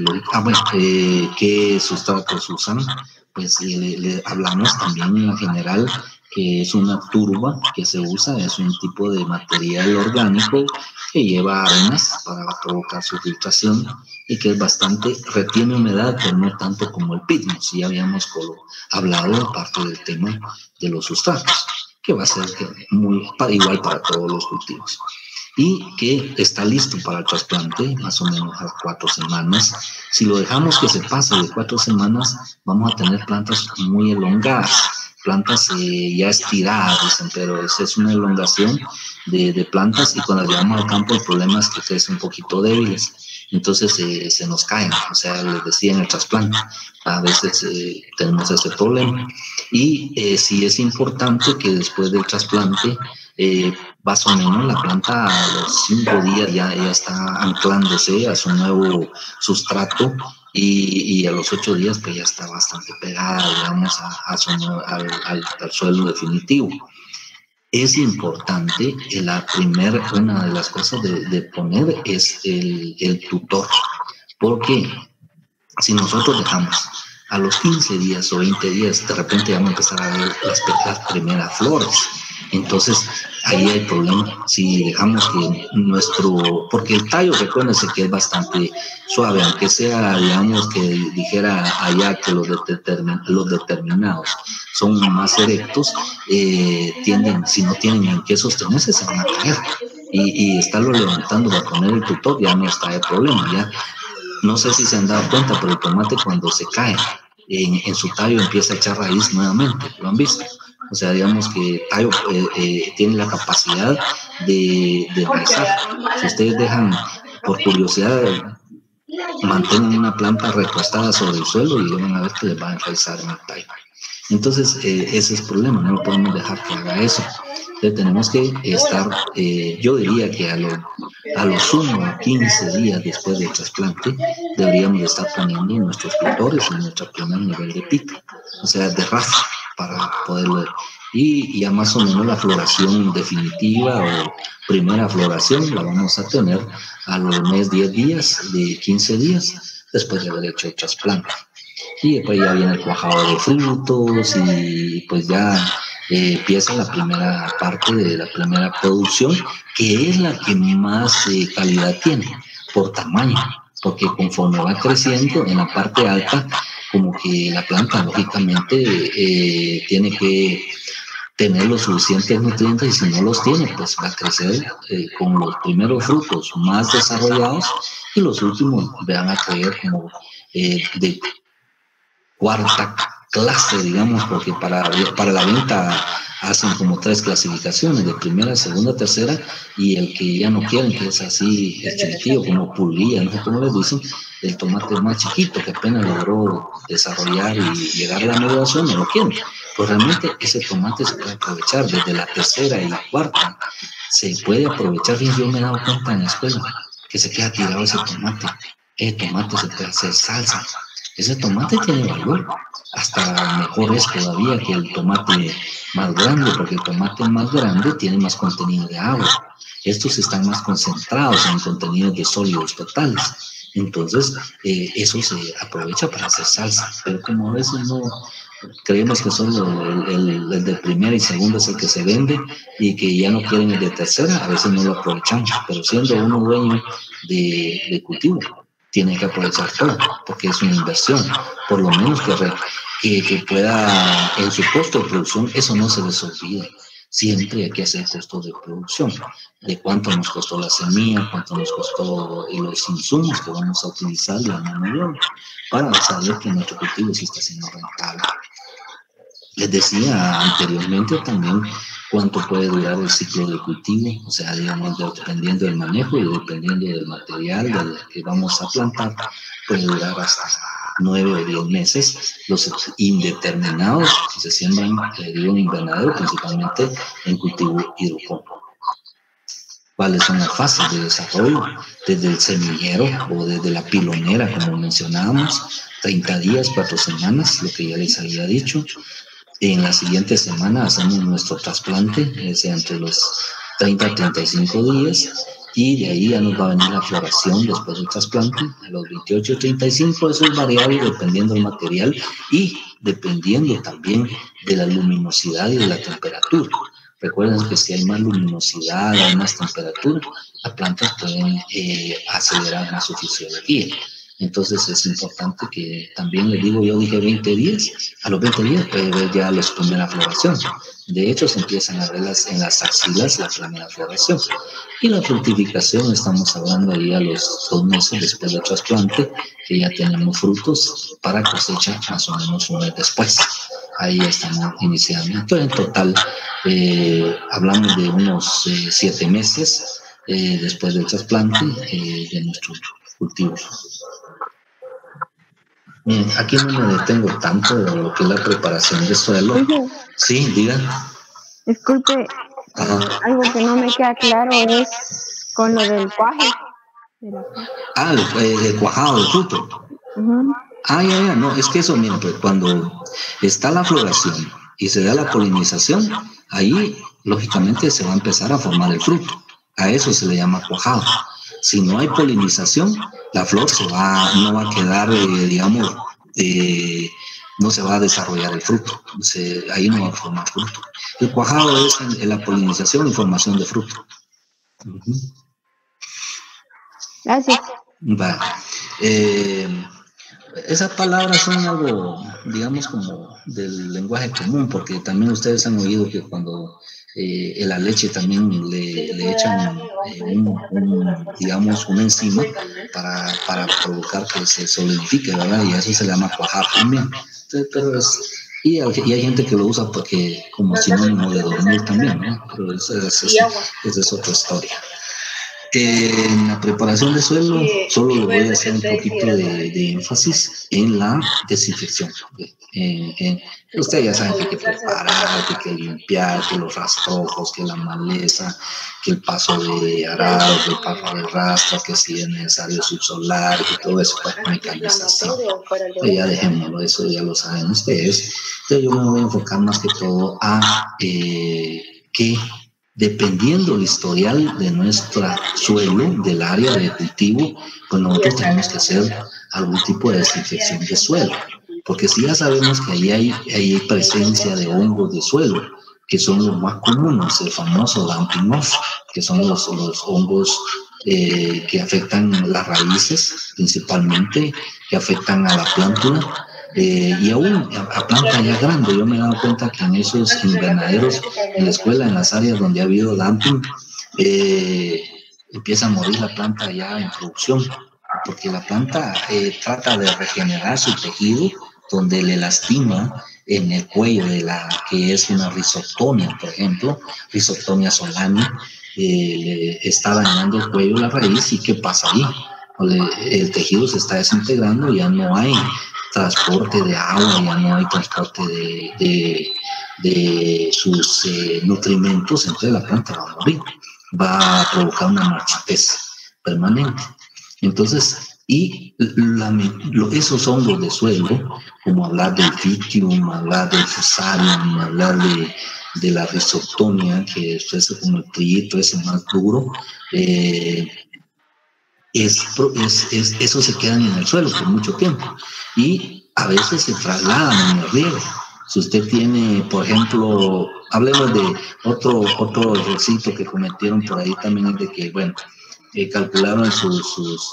¿qué sustratos usan? Pues le hablamos también en la general que es una turba que se usa, es un tipo de material orgánico que lleva arenas para provocar su filtración y que es bastante, retiene humedad, pero no tanto como el pigmo, si ya habíamos hablado parte del tema de los sustratos, que va a ser igual para todos los cultivos. Y que está listo para el trasplante más o menos a 4 semanas. Si lo dejamos que se pase de 4 semanas, vamos a tener plantas muy elongadas, plantas ya estiradas, dicen, pero es una elongación de plantas y cuando las llevamos al campo el problema es que crecen un poquito débiles, entonces se nos caen, o sea, les decía en el trasplante, a veces tenemos ese problema. Y sí es importante que después del trasplante, más o menos la planta a los 5 días ya está anclándose a su nuevo sustrato y a los 8 días pues ya está bastante pegada, digamos, al suelo definitivo. es importante, una de las cosas de poner es el tutor, porque si nosotros dejamos a los 15 días o 20 días, de repente vamos a empezar a ver las primeras flores. Entonces, ahí hay problema. Si dejamos que porque el tallo, recuérdense que es bastante suave, aunque sea, digamos, que dijera allá que los determinados son más erectos, tienden, si no tienen en qué sostenerse, se van a caer. Y estarlo levantando para poner el tutor ya no está de problema. Ya no sé si se han dado cuenta, pero el tomate cuando se cae en su tallo empieza a echar raíz nuevamente. ¿Lo han visto? O sea, digamos que el tallo tiene la capacidad de enraizar. Si ustedes dejan, por curiosidad, mantengan una planta recostada sobre el suelo y van a ver que les va a enraizar en el tallo. Entonces, ese es el problema, no podemos dejar que haga eso. Entonces, tenemos que estar, yo diría que a lo sumo 15 días después del trasplante, deberíamos estar poniendo nuestros tutores en nuestro primer nivel de pica, o sea, de raza, para poderlo. Y ya más o menos la floración definitiva o primera floración la vamos a tener a los mes 10 días, de 15 días, después de haber hecho el trasplante. Y después ya viene el cuajado de frutos y pues ya empieza la primera parte de la primera producción, que es la que más calidad tiene por tamaño, porque conforme va creciendo en la parte alta, como que la planta lógicamente tiene que tener los suficientes nutrientes, y si no los tiene, pues va a crecer con los primeros frutos más desarrollados y los últimos van a creer como de cuarta clase, digamos, porque para la venta hacen como 3 clasificaciones, de primera, segunda, tercera, y el que ya no quieren, que es así, es chiquitillo, como pulguilla, no sé cómo les dicen, el tomate más chiquito, que apenas logró desarrollar y llegar a la maduración, no lo quieren. Pues realmente ese tomate se puede aprovechar desde la tercera y la cuarta, se puede aprovechar. Bien, yo me he dado cuenta en la escuela que se queda tirado ese tomate. El tomate se puede hacer salsa. Ese tomate tiene valor, hasta mejor es todavía que el tomate más grande, porque el tomate más grande tiene más contenido de agua. Estos están más concentrados en contenidos de sólidos totales. Entonces, eso se aprovecha para hacer salsa. Pero como a veces no creemos que solo el de primera y segunda es el que se vende y que ya no quieren el de tercera, a veces no lo aprovechamos. Pero siendo uno dueño de cultivo, tiene que aprovechar todo, porque es una inversión, por lo menos que pueda, en su costo de producción, eso no se les olvide. Siempre hay que hacer costo de producción, de cuánto nos costó la semilla, cuánto nos costó los insumos que vamos a utilizar, la mano de obra, para saber que nuestro cultivo sí está siendo rentable. Les decía anteriormente también cuánto puede durar el ciclo de cultivo, o sea, digamos, dependiendo del manejo y dependiendo del material del que vamos a plantar, puede durar hasta 9 o 10 meses. Los indeterminados que se siembran, digo, en invernadero, principalmente en cultivo hidropónico. ¿Cuáles son las fases de desarrollo? Desde el semillero o desde la pilonera, como mencionábamos, 30 días, 4 semanas, lo que ya les había dicho. En la siguiente semana hacemos nuestro trasplante, sea entre los 30 a 35 días, y de ahí ya nos va a venir la floración después del trasplante, a los 28 o 35, eso es variable dependiendo del material y dependiendo también de la luminosidad y de la temperatura. Recuerden que si hay más luminosidad, hay más temperatura, las plantas pueden acelerar más su fisiología. Entonces es importante que también les digo, yo dije 20 días, a los 20 días puede ver ya la primera floración. De hecho, se empiezan a ver en las axilas la primera floración. Y la fructificación, estamos hablando ahí a los 2 meses después del trasplante, que ya tenemos frutos para cosecha más o menos un mes después. Ahí estamos iniciando. Entonces, en total, hablamos de unos 7 meses después del trasplante de nuestros cultivos. Aquí no me detengo tanto en lo que es la preparación de suelo. Sí, digan. Disculpe, algo que no me queda claro es con lo del cuaje. El cuajado del fruto. Ya, no, es que eso, miren, pues cuando está la floración y se da la polinización, ahí lógicamente se va a empezar a formar el fruto. A eso se le llama cuajado. Si no hay polinización, la flor no va a quedar, digamos, no se va a desarrollar el fruto. Ahí no va a formar fruto. El cuajado es la polinización y formación de fruto. Gracias. Vale. Esas palabras son algo, digamos, como del lenguaje común, porque también ustedes han oído que cuando en la leche también le echan digamos, una enzima para provocar que se solidifique, ¿verdad? Y a eso se le llama cuajar también. Entonces, pero y hay gente que lo usa porque como sinónimo de dormir también, ¿no? Pero esa es otra historia. En la preparación de suelo solo le voy a hacer un poquito de énfasis en la desinfección. Ustedes ya saben que hay que preparar, que hay que limpiar, que los rastrojos, que la maleza, que el paso de arado, que el paso de rastro, que si es necesario subsolar, que todo eso para mecanización. Pues ya dejémoslo, eso ya lo saben ustedes. Entonces yo me voy a enfocar más que todo a que dependiendo del historial de nuestro suelo, del área de cultivo, pues nosotros tenemos que hacer algún tipo de desinfección de suelo. Porque si ya sabemos que ahí hay presencia de hongos de suelo, que son los más comunes, el famoso dumping off, que son los hongos que afectan las raíces principalmente, que afectan a la plántula, y aún a planta ya grande. Yo me he dado cuenta que en esos invernaderos, en la escuela, en las áreas donde ha habido dumping, empieza a morir la planta ya en producción, porque la planta trata de regenerar su tejido, donde le lastima en el cuello de que es una Rhizoctonia, por ejemplo, Rhizoctonia solani, le está dañando el cuello, la raíz. ¿Y qué pasa ahí? El tejido se está desintegrando, ya no hay transporte de agua, ya no hay transporte de sus nutrimentos, entonces la planta va a morir, va a provocar una marchitez permanente. Entonces, esos hongos de suelo, como hablar del Phytium, hablar del Fusarium, hablar de la Rhizoctonia, que es como el trillito ese más duro, eso se quedan en el suelo por mucho tiempo y a veces se trasladan en el riego. Si usted tiene, por ejemplo, hablemos de otro errorcito que cometieron por ahí también, es de que, bueno, calcularon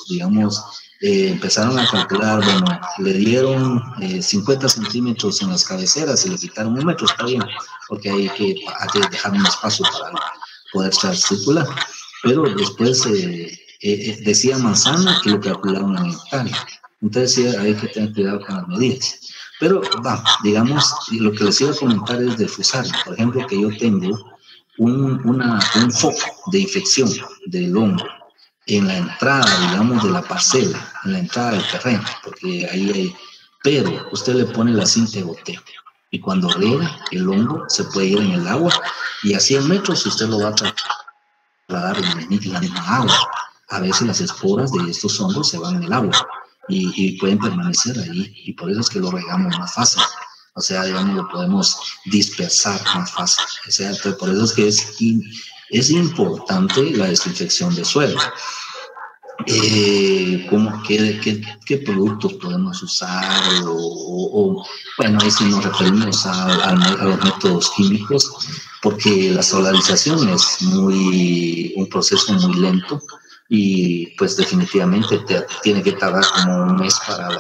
digamos, empezaron a calcular, bueno, le dieron 50 centímetros en las cabeceras y le quitaron 1 metro, está bien, porque hay que dejar un espacio para poder circular, pero después decía manzana y lo calcularon en hectárea. Entonces sí, hay que tener cuidado con las medidas. Pero digamos, lo que les iba a comentar es del Fusarium. Por ejemplo, que yo tengo un foco de infección del hongo en la entrada, digamos, de la parcela, en la entrada del terreno, porque ahí hay, pero usted le pone la cinta de goteo y cuando riega, el hongo se puede ir en el agua y a 100 metros usted lo va a trasladar en la misma agua. A veces las esporas de estos hongos se van en el agua y pueden permanecer ahí, y por eso es que lo regamos más fácil. O sea, digamos, lo podemos dispersar más fácil. O sea, por eso es que es importante la desinfección de suelo. ¿Qué productos podemos usar? Bueno, ahí sí nos referimos a los métodos químicos, porque la solarización es un proceso muy lento y pues definitivamente tiene que tardar como 1 mes para el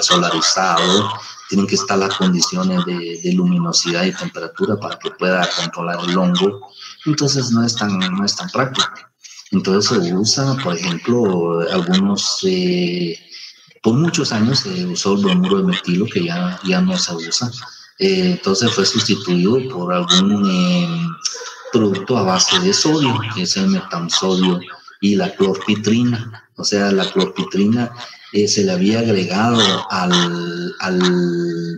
solarizado. Tienen que estar las condiciones de luminosidad y temperatura para que pueda controlar el hongo. Entonces no es tan práctico. Entonces se usa, por ejemplo, por muchos años se usó el bromuro de metilo, que ya no se usa. Entonces fue sustituido por algún producto a base de sodio, que es el metamsodio y la clorpitrina. O sea, la clorpitrina se le había agregado al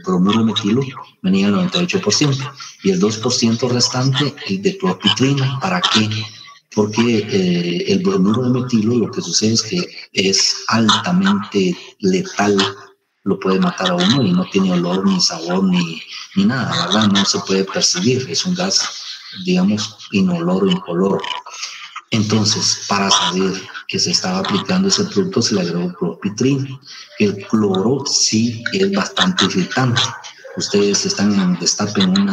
bromuro de metilo, venía el 98%, y el 2% restante el de clorpitrina. ¿Para qué? Porque el bromuro de metilo, lo que sucede es que es altamente letal, lo puede matar a uno y no tiene olor, ni sabor, ni nada, ¿verdad? No se puede percibir, es un gas digamos, inoloro, incoloro. Entonces, para saber que se estaba aplicando ese producto, se le agregó clorpitrina. El cloro sí es bastante irritante. Ustedes destapen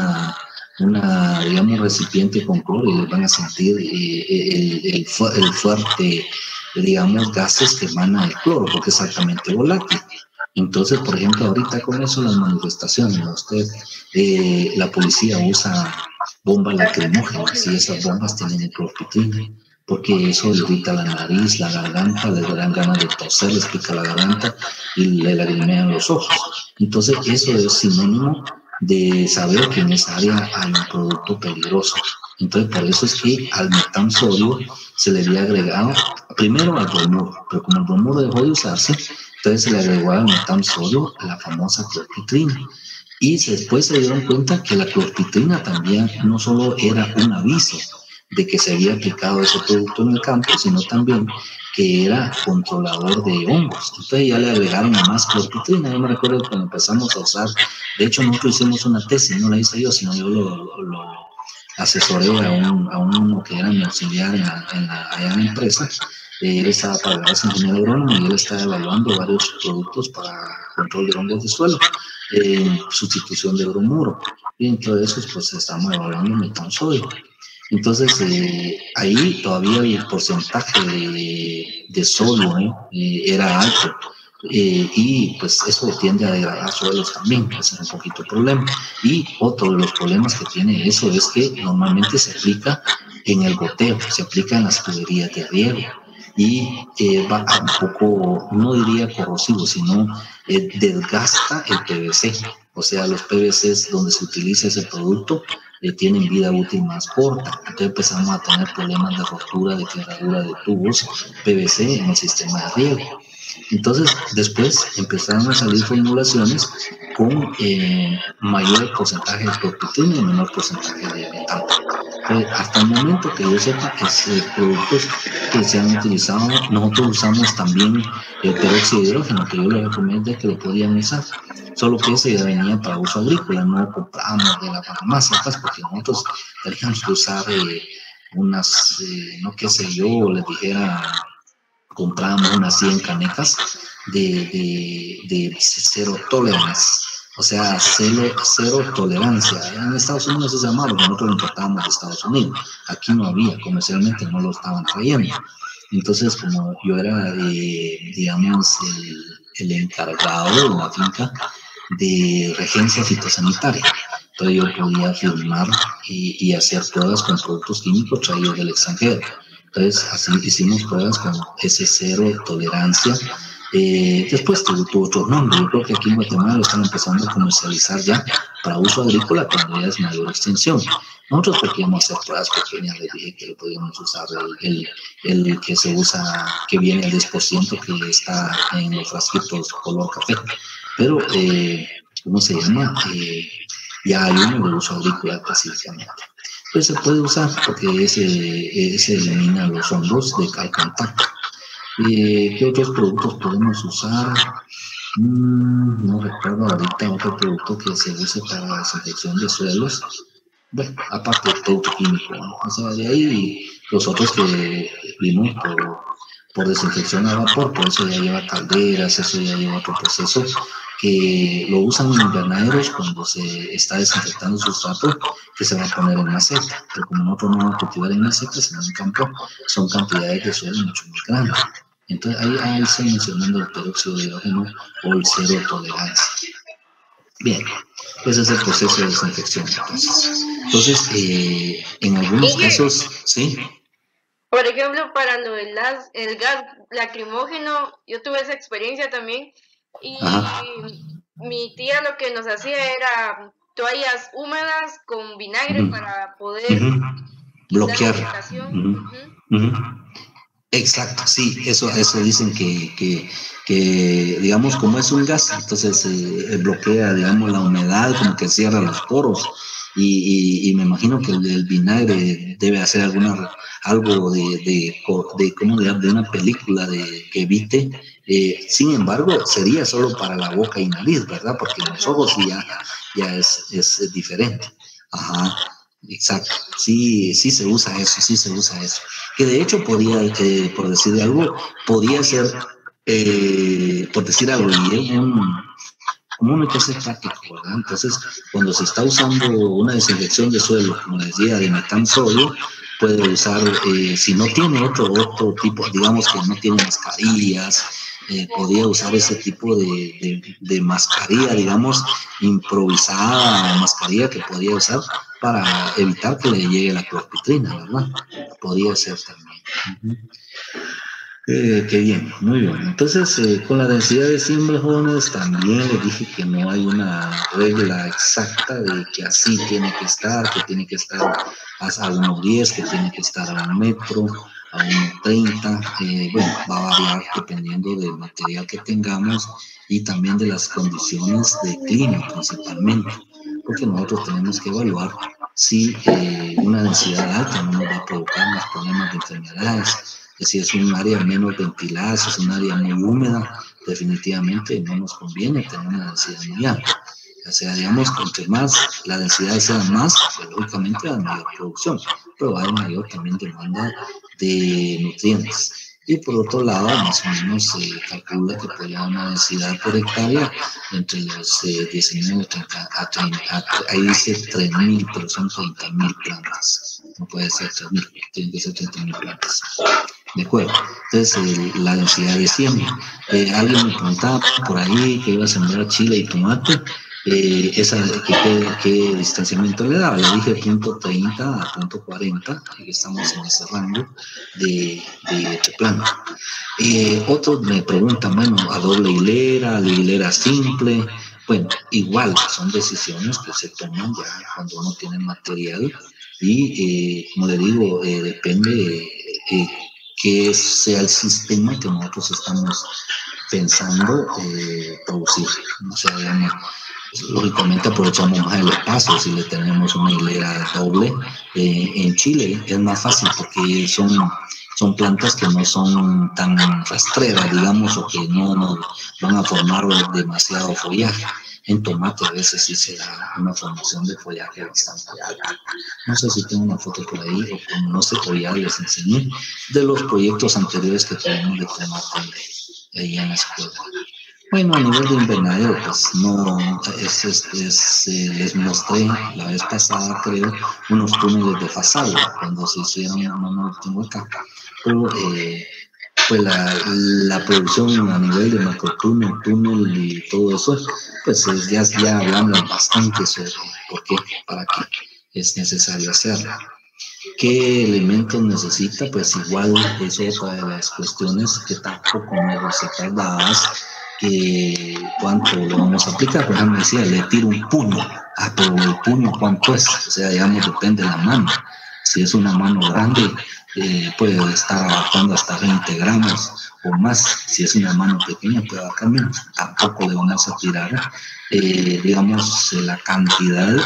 digamos, recipiente con cloro y les van a sentir el fuerte, digamos, gases que emana el cloro, porque es altamente volátil. Entonces, por ejemplo, ahorita con eso las manifestaciones, ¿no? La policía usa bombas lacrimógenas y esas bombas tienen clorpitrina, porque eso irrita la nariz, la garganta, les dan ganas de toser, les pica la garganta y le lagrimean los ojos. Entonces, eso es sinónimo de saber que en esa área hay un producto peligroso. Entonces, por eso es que al metamsodio se le había agregado primero al bromuro, pero como el bromuro dejó de usarse, entonces se le agregó al metamsodio la famosa clorpitrina. Y después se dieron cuenta que la clorpitrina también no solo era un aviso de que se había aplicado ese producto en el campo, sino también que era controlador de hongos. Entonces ya le agregaron más clorpitrina. Yo me recuerdo cuando empezamos a usar, de hecho nosotros hicimos una tesis, no la hice yo, sino yo lo asesoré a uno que era mi auxiliar allá en la empresa. Él estaba para graduarse ingeniero agrónomo y él estaba evaluando varios productos para control de hongos de suelo, sustitución de bromuro. Y entre esos, pues estamos evaluando metamsodio. Entonces, ahí todavía el porcentaje de sodio era alto. Y pues eso tiende a degradar suelos también, ese es un poquito el problema. Y otro de los problemas que tiene eso es que normalmente se aplica en el goteo, se aplica en las tuberías de riego y va un poco, no diría corrosivo, sino desgasta el PVC. O sea, los PVCs donde se utiliza ese producto tienen vida útil más corta. Entonces empezamos a tener problemas de rotura, de quebradura de tubos PVC en el sistema de riego. Entonces, después empezaron a salir formulaciones con mayor porcentaje de clorpitrina y menor porcentaje de metano. Hasta el momento que yo sepa, productos que se han utilizado, nosotros usamos también el peróxido de hidrógeno, que yo les recomiendo que lo podían usar, solo que ese ya venía para uso agrícola, no compramos de la farmacia, pues, porque nosotros teníamos que usar unas, no qué sé yo, les dijera, comprábamos unas 100 canecas de cero tolerance, o sea, cero tolerancia. En Estados Unidos se llamaba, porque nosotros lo importábamos de Estados Unidos. Aquí no había, comercialmente no lo estaban trayendo. Entonces, como yo era, digamos, el encargado de la finca de regencia fitosanitaria, entonces yo podía firmar y hacer pruebas con productos químicos traídos del extranjero. Entonces, así hicimos pruebas con ese cero tolerancia. Después tuvo otro nombre. Yo creo que aquí en Guatemala lo están empezando a comercializar ya para uso agrícola cuando ya es mayor extensión. Nosotros podíamos hacer pruebas pequeñas, les dije que podíamos usar el que se usa, que viene el 10% que está en los frasquitos color café. Pero, ¿cómo se llama? Ya hay uno de uso agrícola específicamente. Pues se puede usar porque ese elimina los hongos al contacto. ¿Qué otros productos podemos usar? No recuerdo ahorita otro producto que se use para la desinfección de suelos. Bueno, aparte del producto químico, ¿no? O sea, de ahí los otros que vimos por desinfección a vapor, por eso ya lleva calderas, eso ya lleva otro proceso, que lo usan en invernaderos cuando se está desinfectando sustrato, que se va a poner en maceta. Pero como nosotros no vamos a cultivar en maceta, sino en campo, son cantidades de suelo mucho más grandes. Entonces ahí está mencionando el peróxido de hidrógeno o el cero tolerancia. Bien, ese es el proceso de desinfección. Entonces en algunos casos, ¿sí? Por ejemplo, para lo del el gas lacrimógeno, yo tuve esa experiencia también. Y mi tía lo que nos hacía era toallas húmedas con vinagre para poder bloquear. La Exacto, sí, eso dicen que digamos, como es un gas, entonces bloquea, digamos, la humedad, como que cierra los poros. Y me imagino que el vinagre debe hacer algo de una película que evite. Sin embargo, sería solo para la boca y nariz, ¿verdad? Porque en los ojos ya es diferente. Ajá. Exacto, sí, sí se usa eso, sí se usa eso. Que de hecho podía, por decir algo, podía ser, por decir algo, y es como uno hay que ser práctico, ¿verdad? Entonces, cuando se está usando una desinfección de suelo, como les decía, de metán sodio, puede usar, si no tiene otro tipo, digamos que no tiene mascarillas, podía usar ese tipo de mascarilla, digamos, improvisada, mascarilla que podía usar para evitar que le llegue la clorpitrina, ¿verdad? Podría ser también. Qué bien, muy bien. Entonces, con la densidad de siembra, jóvenes, también les dije que no hay una regla exacta de que así tiene que estar a 1,10, que tiene que estar a 1 metro, a 1,30. Bueno, va a variar dependiendo del material que tengamos y también de las condiciones de clima principalmente, porque nosotros tenemos que evaluar si una densidad alta no nos va a provocar más problemas de enfermedades. Si es un área menos ventilada, si es un área muy húmeda, definitivamente no nos conviene tener una densidad muy alta. O sea, digamos, entre más la densidad sea más, pues, lógicamente hay mayor producción, pero hay mayor también demanda de nutrientes. Y por otro lado, más o menos se calcula que puede haber una densidad por hectárea entre los 19 a 30, ahí dice 3.000, pero son 30.000 plantas. No puede ser 3.000, tienen que ser 30.000 plantas. De acuerdo. Entonces, la densidad de siembra. Alguien me preguntaba por ahí que iba a sembrar chile y tomate. ¿Qué distanciamiento le daba? Le dije 0.30 a 0.40, y estamos en ese rango de planta. Otros me preguntan, bueno, a doble hilera simple. Bueno, igual son decisiones que se toman ya cuando uno tiene material y, como le digo, depende que sea el sistema que nosotros estamos pensando producir. O sea, digamos, lógicamente aprovechamos más el espacio. Si le tenemos una hilera doble, en Chile es más fácil porque son plantas que no son tan rastreras, digamos, o que no van a formar demasiado follaje. En tomate a veces sí se da una formación de follaje bastante alta. No sé si tengo una foto por ahí, o como no sé, o ya les enseñé de los proyectos anteriores que tuvimos de tomate ahí en la escuela. Bueno, a nivel de invernadero, pues no, les mostré la vez pasada, creo, unos túneles de fasado, cuando se hicieron, no lo tengo acá, pero pues la producción a nivel de macrotúnel, túnel y todo eso, pues ya hablamos bastante sobre por qué, para qué es necesario hacerlo. ¿Qué elementos necesita? Pues igual es otra de las cuestiones que tampoco me recetas dadas, que cuánto lo vamos a aplicar. Por ejemplo, decía, le tiro un puño. Pero el puño, ¿cuánto es? O sea, digamos, depende de la mano. Si es una mano grande, puede estar abarcando hasta 20 gramos o más. Si es una mano pequeña, puede abarcar menos. Tampoco le vamos a tirar, digamos, la cantidad.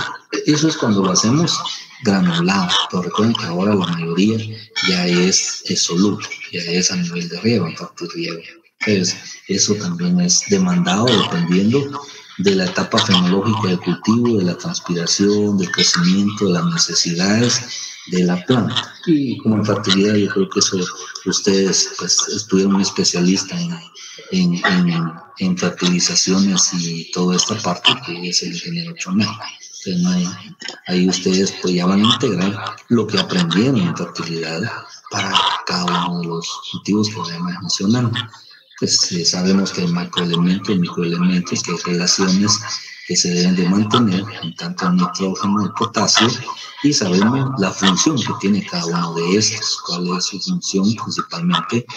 Eso es cuando lo hacemos granulado, pero recuerden que ahora la mayoría ya es soluble, ya es a nivel de riego, en factor riego. Entonces, eso también es demandado dependiendo de la etapa fenológica del cultivo, de la transpiración, del crecimiento, de las necesidades de la planta. Y como en fertilidad, yo creo que eso ustedes pues estuvieron un especialista en fertilizaciones y toda esta parte, que es el ingeniero Chonay. Entonces, ahí ustedes pues ya van a integrar lo que aprendieron en fertilidad para cada uno de los cultivos que vayamos mencionando. Pues sabemos que hay macroelementos y microelementos, que hay relaciones que se deben de mantener en tanto el nitrógeno, el potasio, y sabemos la función que tiene cada uno de estos, cuál es su función principalmente.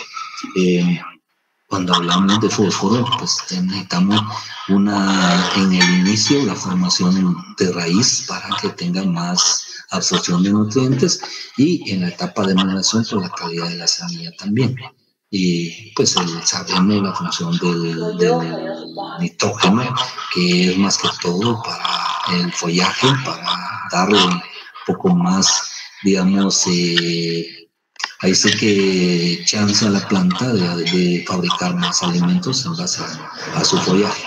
Cuando hablamos de fósforo, pues necesitamos en el inicio la formación de raíz para que tenga más absorción de nutrientes, y en la etapa de maduración por la calidad de la semilla también. Y pues sabemos la función del nitrógeno, que es más que todo para el follaje, para darle un poco más, digamos, ahí sí que chance a la planta de fabricar más alimentos en base a su follaje.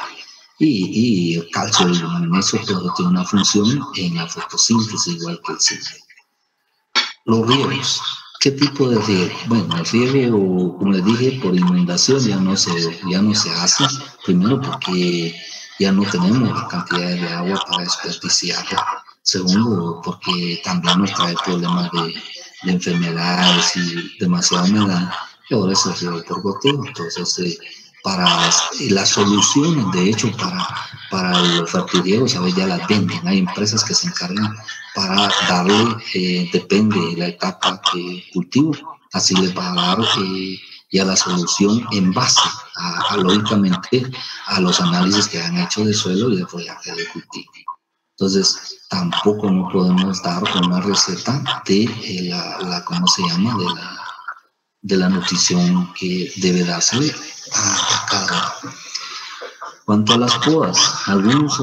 Y el calcio y el magnesio todo tiene una función en la fotosíntesis, igual que el zinc. Los riegos. ¿Qué tipo de riego? Bueno, el riego, como les dije, por inundación ya no se hace. Primero porque ya no tenemos la cantidad de agua para desperdiciarla. Segundo, porque también nos trae problemas de enfermedades y demasiada humedad. Y ahora se riego por goteo. Entonces, para las soluciones, de hecho, para los fertirriegos, a veces ya las venden. Hay empresas que se encargan para darle, depende de la etapa de cultivo, así les va a dar ya la solución en base lógicamente a los análisis que han hecho de suelo y de follaje de cultivo. Entonces, tampoco no podemos dar una receta de ¿cómo se llama? De la nutrición que debe darse a cada. Cuanto a las podas, algunos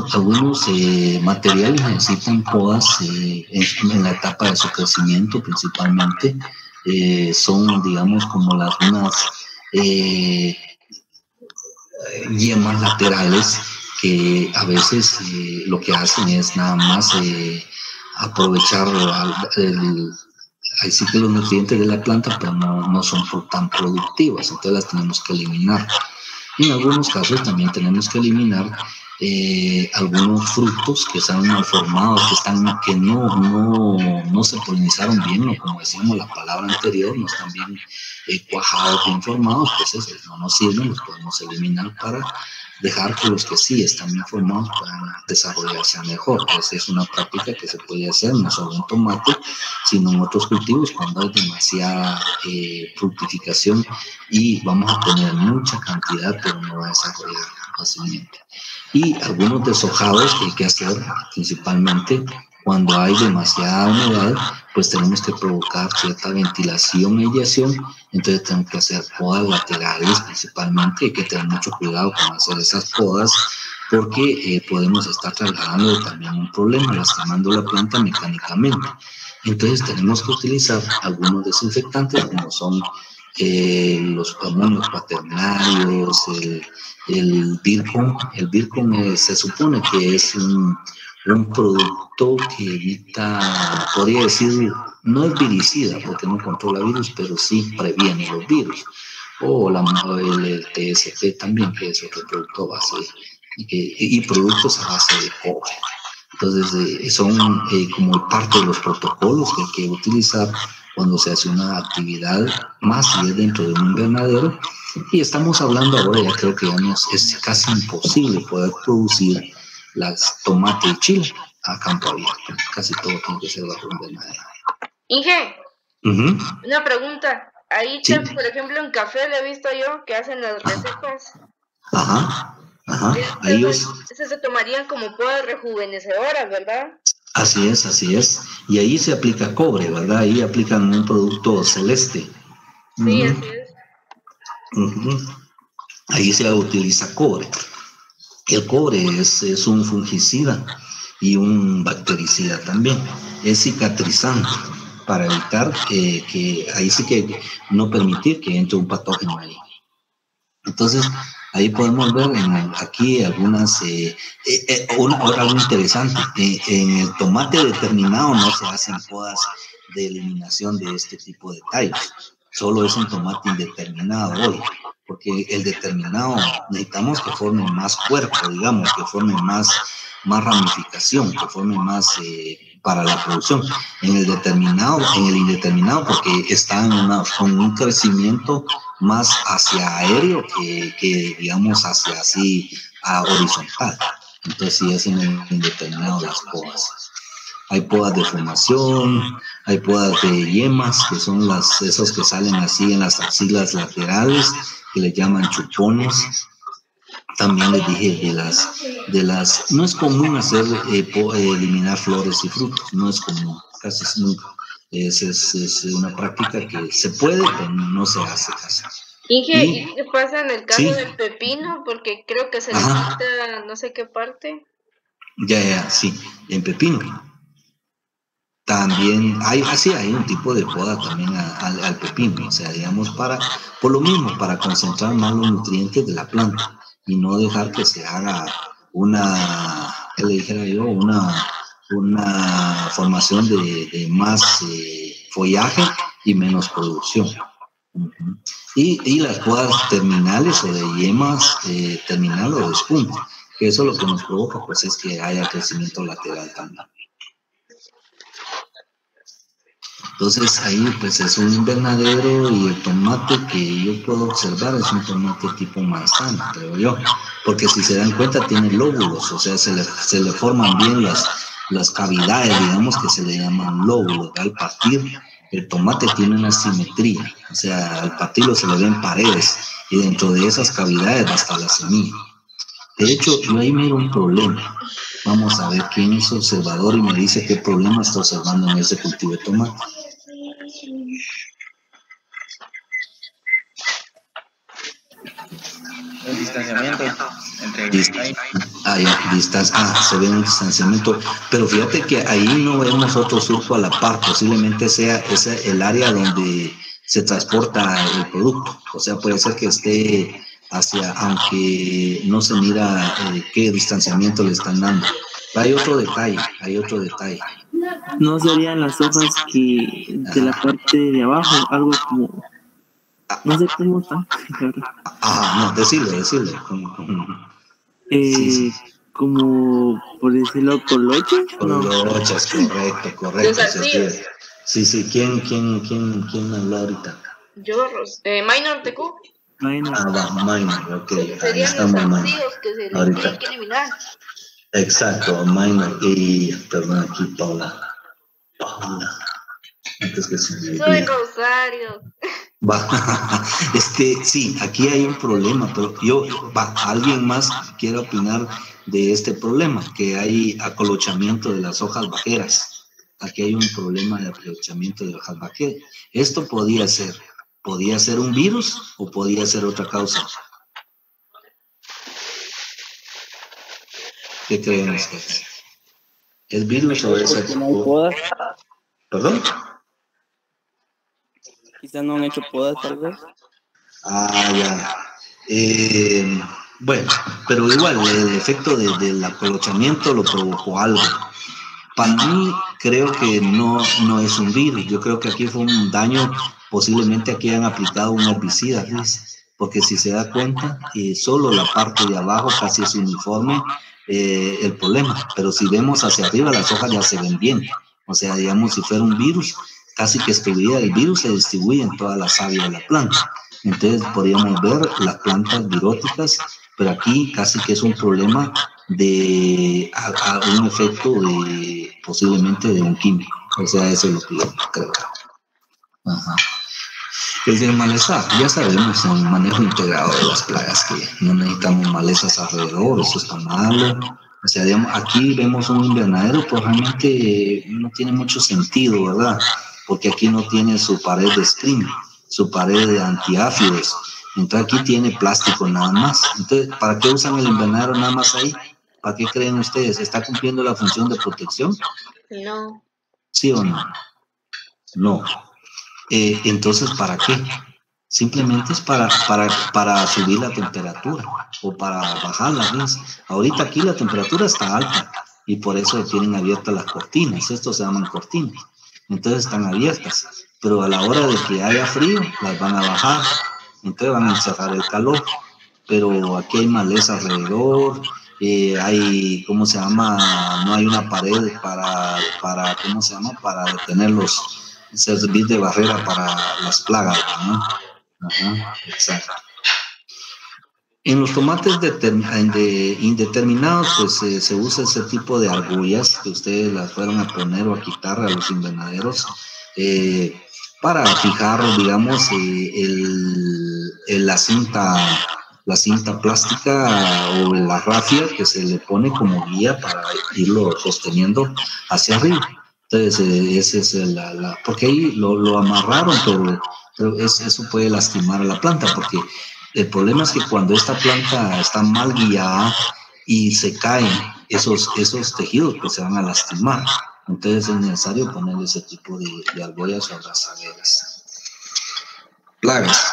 materiales necesitan podas en la etapa de su crecimiento principalmente. Son, digamos, como las unas yemas laterales que a veces lo que hacen es nada más aprovechar ahí sí que los nutrientes de la planta, pero no son tan productivas, entonces las tenemos que eliminar. En algunos casos también tenemos que eliminar algunos frutos que están malformados, que no se polinizaron bien, o como decíamos la palabra anterior, no están bien cuajados, bien formados, pues esos no nos sirven, los podemos eliminar para dejar que los que sí están bien formados puedan desarrollarse mejor. Esa es una práctica que se puede hacer no solo en tomate, sino en otros cultivos cuando hay demasiada fructificación y vamos a tener mucha cantidad, pero no va a desarrollar fácilmente. Y algunos deshojados que hay que hacer principalmente cuando hay demasiada humedad, pues tenemos que provocar cierta ventilación e eyección, entonces tenemos que hacer podas laterales principalmente. Hay que tener mucho cuidado con hacer esas podas porque podemos estar trasladando también un problema, lastimando la planta mecánicamente. Entonces tenemos que utilizar algunos desinfectantes como son los amonios cuaternarios, el Virkon. El Virkon se supone que es un producto que evita, podría decir, no es viricida porque no controla virus, pero sí previene los virus. O el TSP también, que es otro producto a base y productos a base de cobre. Entonces son como parte de los protocolos que hay que utilizar cuando se hace una actividad, más si es dentro de un invernadero. Y estamos hablando ahora, ya creo que ya es casi imposible poder producir las tomate y chile a campo abierto. Casi todo tiene que ser bajo un invernadero. Inge, una pregunta. Ahí, sí. Por ejemplo, en café le he visto yo que hacen las recetas. Ajá. Esas se tomarían como podas rejuvenecedoras, ¿verdad? Así es. Y ahí se aplica cobre, ¿verdad? Ahí aplican un producto celeste. Sí, así es. Ahí se utiliza cobre. El cobre es un fungicida y un bactericida también. Es cicatrizante para evitar que ahí sí que no permitir que entre un patógeno ahí. Entonces, ahí podemos ver aquí algunas, ahora algo interesante, en el tomate determinado no se hacen podas de eliminación de este tipo de tallos, solo es un tomate indeterminado hoy, porque el determinado necesitamos que forme más cuerpo, digamos, que forme más ramificación, que forme más para la producción. En el indeterminado, porque está con un crecimiento más hacia aéreo que digamos hacia así horizontal. Entonces sí es en el indeterminado las podas. Hay podas de formación, hay podas de yemas, que son esos que salen así en las axilas laterales, que le llaman chupones. También les dije de las no es común hacer eliminar flores y frutos, no es común, casi nunca. Es una práctica que se puede, pero no se hace casi. Inge, ¿y qué pasa en el caso del pepino? Porque creo que se le quita no sé qué parte. Sí, en pepino. También hay un tipo de poda también al pepino, o sea, digamos, por lo mismo, para concentrar más los nutrientes de la planta y no dejar que se haga ¿qué le dijera yo? Una formación de más follaje y menos producción. Y las podas terminales o de yemas terminal o de espunte, que eso lo que nos provoca pues es que haya crecimiento lateral también. Entonces ahí pues es un invernadero, y el tomate que yo puedo observar es un tomate tipo manzana, creo yo, porque si se dan cuenta tiene lóbulos, o sea, se le forman bien las cavidades, digamos, que se le llaman lóbulos. Al partir, el tomate tiene una simetría, o sea, al partirlo se le ven paredes, y dentro de esas cavidades va a estar la semilla. De hecho, yo ahí miro un problema. Vamos a ver quién es observador y me dice qué problema está observando en ese cultivo de tomate. El distanciamiento entre se ve un distanciamiento, pero fíjate que ahí no vemos otro surco a la par, posiblemente sea el área donde se transporta el producto, o sea, puede ser que esté hacia, aunque no se mira qué distanciamiento le están dando. Hay otro detalle. No serían las hojas que de la parte de abajo, algo como, no sé cómo está. No, decirlo. Sí. Como, por decirlo, colochas. Colochas, correcto. Sí, ¿quién habló ahorita? Yo, Minor TQ. Minor, ok. Serían los arcillos que se les tienen que eliminar. Exacto, Minor. Y, perdón, aquí Paula. Antes que se me Soy Rosario. Sí, aquí hay un problema, pero alguien más quiere opinar de este problema, que hay acolochamiento de las hojas bajeras. Aquí hay un problema de acolochamiento de hojas bajeras. Esto podía ser un virus o podía ser otra causa. ¿Qué creen ustedes? ¿Es virus o es no hay podas? ¿Perdón? Quizás no han hecho podas, tal vez. Ya. Bueno, pero igual, el efecto del acolochamiento lo provocó algo. Para mí, creo que no es un virus. Yo creo que aquí fue un daño, posiblemente aquí han aplicado un herbicida, Luis, porque si se da cuenta, solo la parte de abajo casi es uniforme el problema. Pero si vemos hacia arriba, las hojas ya se ven bien. O sea, digamos, si fuera un virus, casi que el virus se distribuye en toda la savia de la planta. Entonces podríamos ver las plantas viróticas, pero aquí casi que es un problema de un efecto posiblemente de un químico. O sea, eso es lo que yo creo. Ajá. El de maleza, ya sabemos en el manejo integrado de las plagas que no necesitamos malezas alrededor, eso está malo. O sea, digamos, aquí vemos un invernadero, pues realmente no tiene mucho sentido, ¿verdad? Porque aquí no tiene su pared de screen, su pared de antiáfidos. Entonces aquí tiene plástico nada más. Entonces, ¿para qué usan el invernadero nada más ahí? ¿Para qué creen ustedes? ¿Está cumpliendo la función de protección? No. ¿Sí o no? No. Entonces, ¿para qué? Simplemente es para subir la temperatura o para bajarla. ¿Ves? Ahorita aquí la temperatura está alta y por eso tienen abiertas las cortinas. Estos se llaman cortinas. Entonces están abiertas. Pero a la hora de que haya frío, las van a bajar. Entonces van a encerrar el calor. Pero aquí hay maleza alrededor. Hay, ¿cómo se llama? No hay una pared para ¿cómo se llama? Para detenerlos, servir de barrera para las plagas, ¿no? Ajá, exacto. En los tomates indeterminados, pues se usa ese tipo de argollas que ustedes las fueron a poner o a quitar a los invernaderos para fijar, digamos, la cinta plástica o la rafia que se le pone como guía para irlo sosteniendo hacia arriba. Entonces, ese es porque ahí lo amarraron, pero eso puede lastimar a la planta, porque el problema es que cuando esta planta está mal guiada y se caen esos tejidos, pues se van a lastimar. Entonces es necesario ponerle ese tipo de argollas o abrazaderas. Plagas.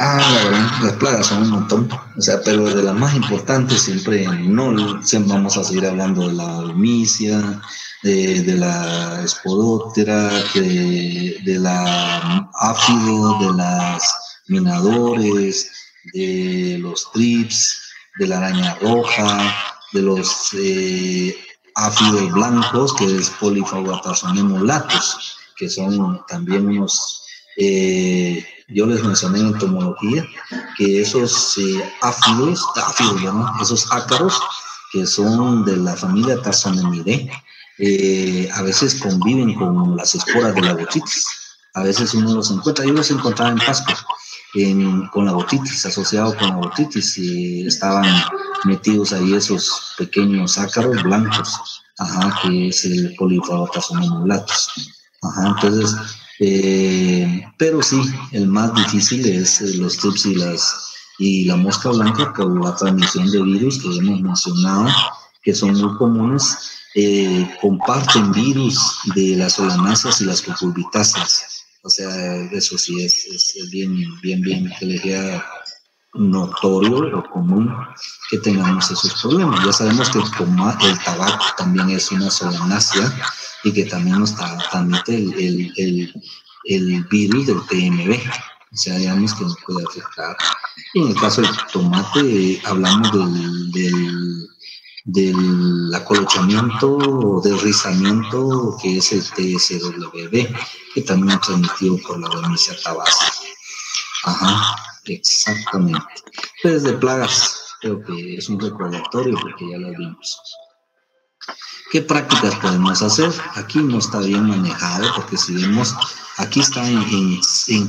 La verdad, las plagas son un montón, o sea, pero de las más importantes siempre vamos a seguir hablando de la almisia, de la espodóptera, de la áfido, de las minadores, de los trips, de la araña roja, de los áfidos blancos, que es Polyphagotarsonema latus, que son también unos... yo les mencioné en entomología que esos áfidos, ¿no? Esos ácaros que son de la familia Tarsonemidae, a veces conviven con las esporas de la botitis. A veces uno los encuentra, yo los encontraba en Pasco, con la botitis, asociado con la botitis, y estaban metidos ahí esos pequeños ácaros blancos, que es el Polyphagotarsonema latus. Entonces, pero sí, el más difícil es los trips y la mosca blanca por la transmisión de virus que hemos mencionado, que son muy comunes. Comparten virus de las solanáceas y las cucurbitáceas. O sea, eso sí es bien que le queda notorio o común que tengamos esos problemas. Ya sabemos que el tabaco también es una solanácea y que también nos transmite el virus del TMB. O sea, digamos que nos puede afectar. Y en el caso del tomate, hablamos del acolochamiento o del rizamiento, que es el TSWB, que también es transmitido por la Bemisia tabaci. Exactamente. Entonces, de plagas, creo que es un recordatorio porque ya las vimos. ¿Qué prácticas podemos hacer? Aquí no está bien manejado, porque si vemos, aquí está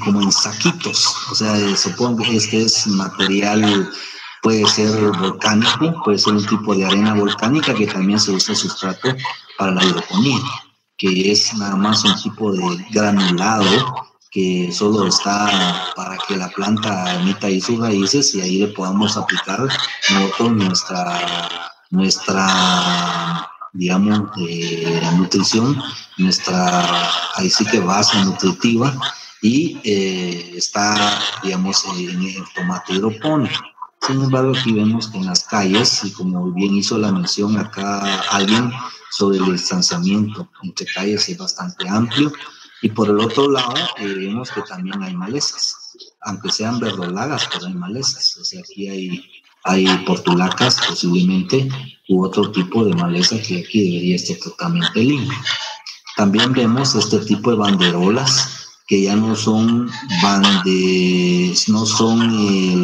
como en saquitos. O sea, supongo que este es material, puede ser volcánico, puede ser un tipo de arena volcánica que también se usa sustrato para la hidroponía, que es nada más un tipo de granulado que solo está para que la planta emita ahí sus raíces y ahí le podamos aplicar nosotros nuestra digamos, nutrición, ahí sí que base nutritiva, y está, digamos, en el tomate hidropónico. Sin embargo, aquí vemos que en las calles, y como bien hizo la mención acá alguien sobre el distanciamiento entre calles, es bastante amplio, y por el otro lado vemos que también hay malezas, aunque sean verdolagas, pero hay malezas. O sea, aquí hay portulacas posiblemente u otro tipo de maleza que aquí debería estar totalmente limpio. También vemos este tipo de banderolas que ya no son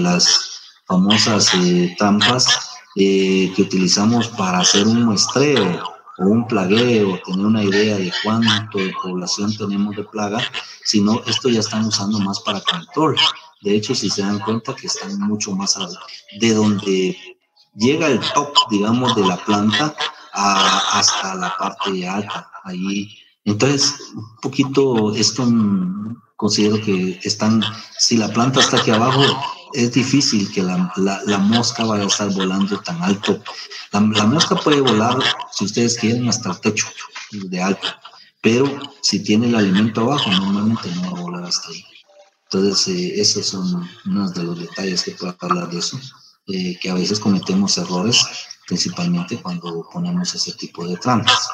las famosas trampas que utilizamos para hacer un muestreo o un plagueo, tener una idea de cuánto de población tenemos de plaga, sino esto ya están usando más para control. De hecho, si se dan cuenta que están mucho más de donde llega el top, digamos, de la planta hasta la parte alta, allí. Entonces, un poquito esto considero que si la planta está aquí abajo, es difícil que la mosca vaya a estar volando tan alto. La mosca puede volar, si ustedes quieren, hasta el techo de alto, pero si tiene el alimento abajo, normalmente no va a volar hasta ahí. Entonces, esos son unos de los detalles que puedo hablar de eso, que a veces cometemos errores, principalmente cuando ponemos ese tipo de trampas.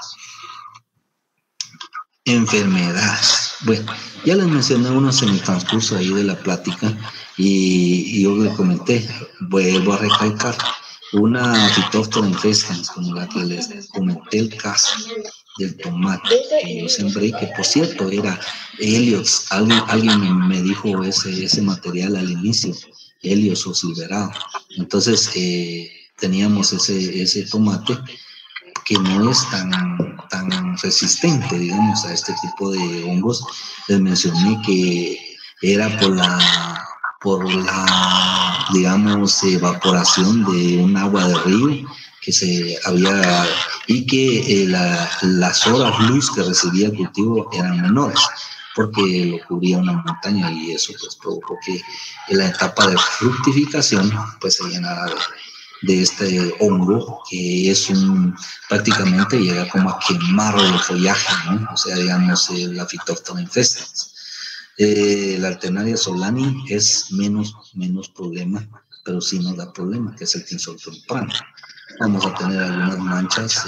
Enfermedades. Bueno, ya les mencioné unos en el transcurso ahí de la plática y yo les comenté, vuelvo a recalcar, una Phytophthora infestans, como la que les comenté el caso del tomate que yo sembré, que por cierto era Helios, alguien me dijo ese material al inicio, Helios o silverado. Entonces teníamos ese tomate que no es tan resistente, digamos, a este tipo de hongos. Les mencioné que era por la digamos, evaporación de un agua de río que se había, y que las horas luz que recibía el cultivo eran menores, porque lo cubría una montaña, y eso pues provocó que en la etapa de fructificación pues se llenara de este hongo, que es prácticamente llega como a quemar el follaje, ¿no? O sea, digamos, la Phytophthora infestans. La Alternaria solani es menos problema, pero sí nos da problema, que es el tinsol temprano. Vamos a tener algunas manchas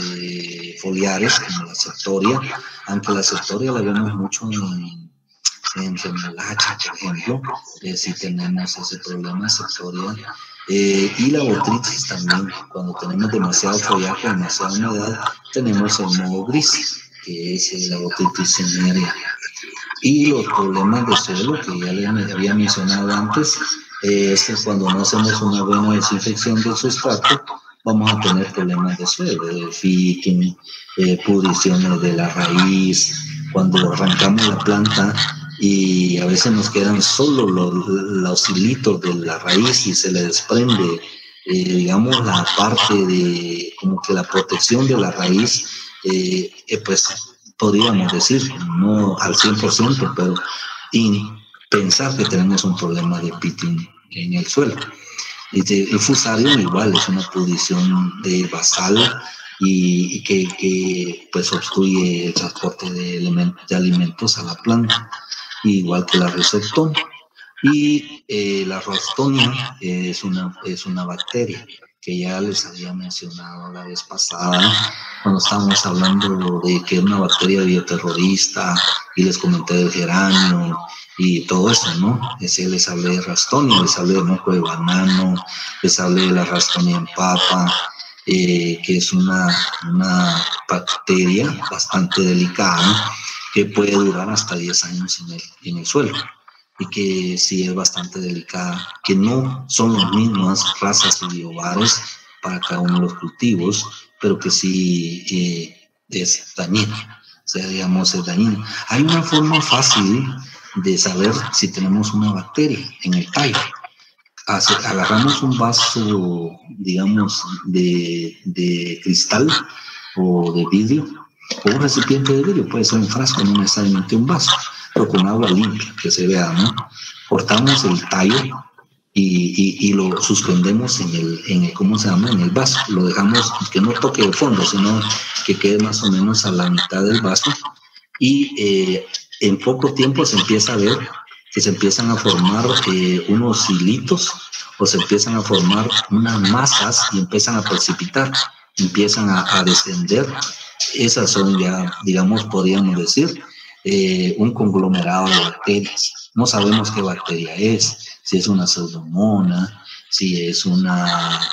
foliares, como la septoria, aunque la septoria la vemos mucho en remolacha, por ejemplo, si tenemos ese problema, septoria. Y la botrytis también, cuando tenemos demasiado follaje, demasiada humedad, tenemos el moho gris, que es la botrytis cinerea. Y los problemas de suelo, que ya le había mencionado antes, es que cuando no hacemos una buena desinfección del sustrato, vamos a tener problemas de suelo, de ficking, pudriciones de la raíz, cuando arrancamos la planta y a veces nos quedan solo los hilitos de la raíz y se le desprende, digamos, la parte de como que la protección de la raíz, pues podríamos decir, no al 100%, pero pensar que tenemos un problema de pitting en el suelo. El fusarium igual es una pudrición de basal y que pues obstruye el transporte de alimentos a la planta, igual que la rhizoctoma. Y la ralstonia es una bacteria que ya les había mencionado la vez pasada, cuando estábamos hablando de que es una bacteria bioterrorista, y les comenté del geranio y todo eso, ¿no? Les hablé de ralstonia, les hablé de moco de banano, les hablé de la ralstonia en papa, que es una bacteria bastante delicada, que puede durar hasta 10 años en el suelo, y que sí es bastante delicada, que no son las mismas razas y biobares para cada uno de los cultivos, pero que sí es dañina, o sea, digamos, es dañina. Hay una forma fácil de saber si tenemos una bacteria en el tallo. Agarramos un vaso, digamos, de cristal o de vidrio, o un recipiente de vidrio, puede ser un frasco, no necesariamente un vaso, pero con agua limpia, que se vea, ¿no? Cortamos el tallo y lo suspendemos en el, ¿cómo se llama? En el vaso. Lo dejamos que no toque el fondo, sino que quede más o menos a la mitad del vaso. Y en poco tiempo se empieza a ver que se empiezan a formar unos hilitos, o se empiezan a formar unas masas y empiezan a precipitar, empiezan a descender. Esas son ya, digamos, podríamos decir, un conglomerado de bacterias. No sabemos qué bacteria es, si es una pseudomonas, si es una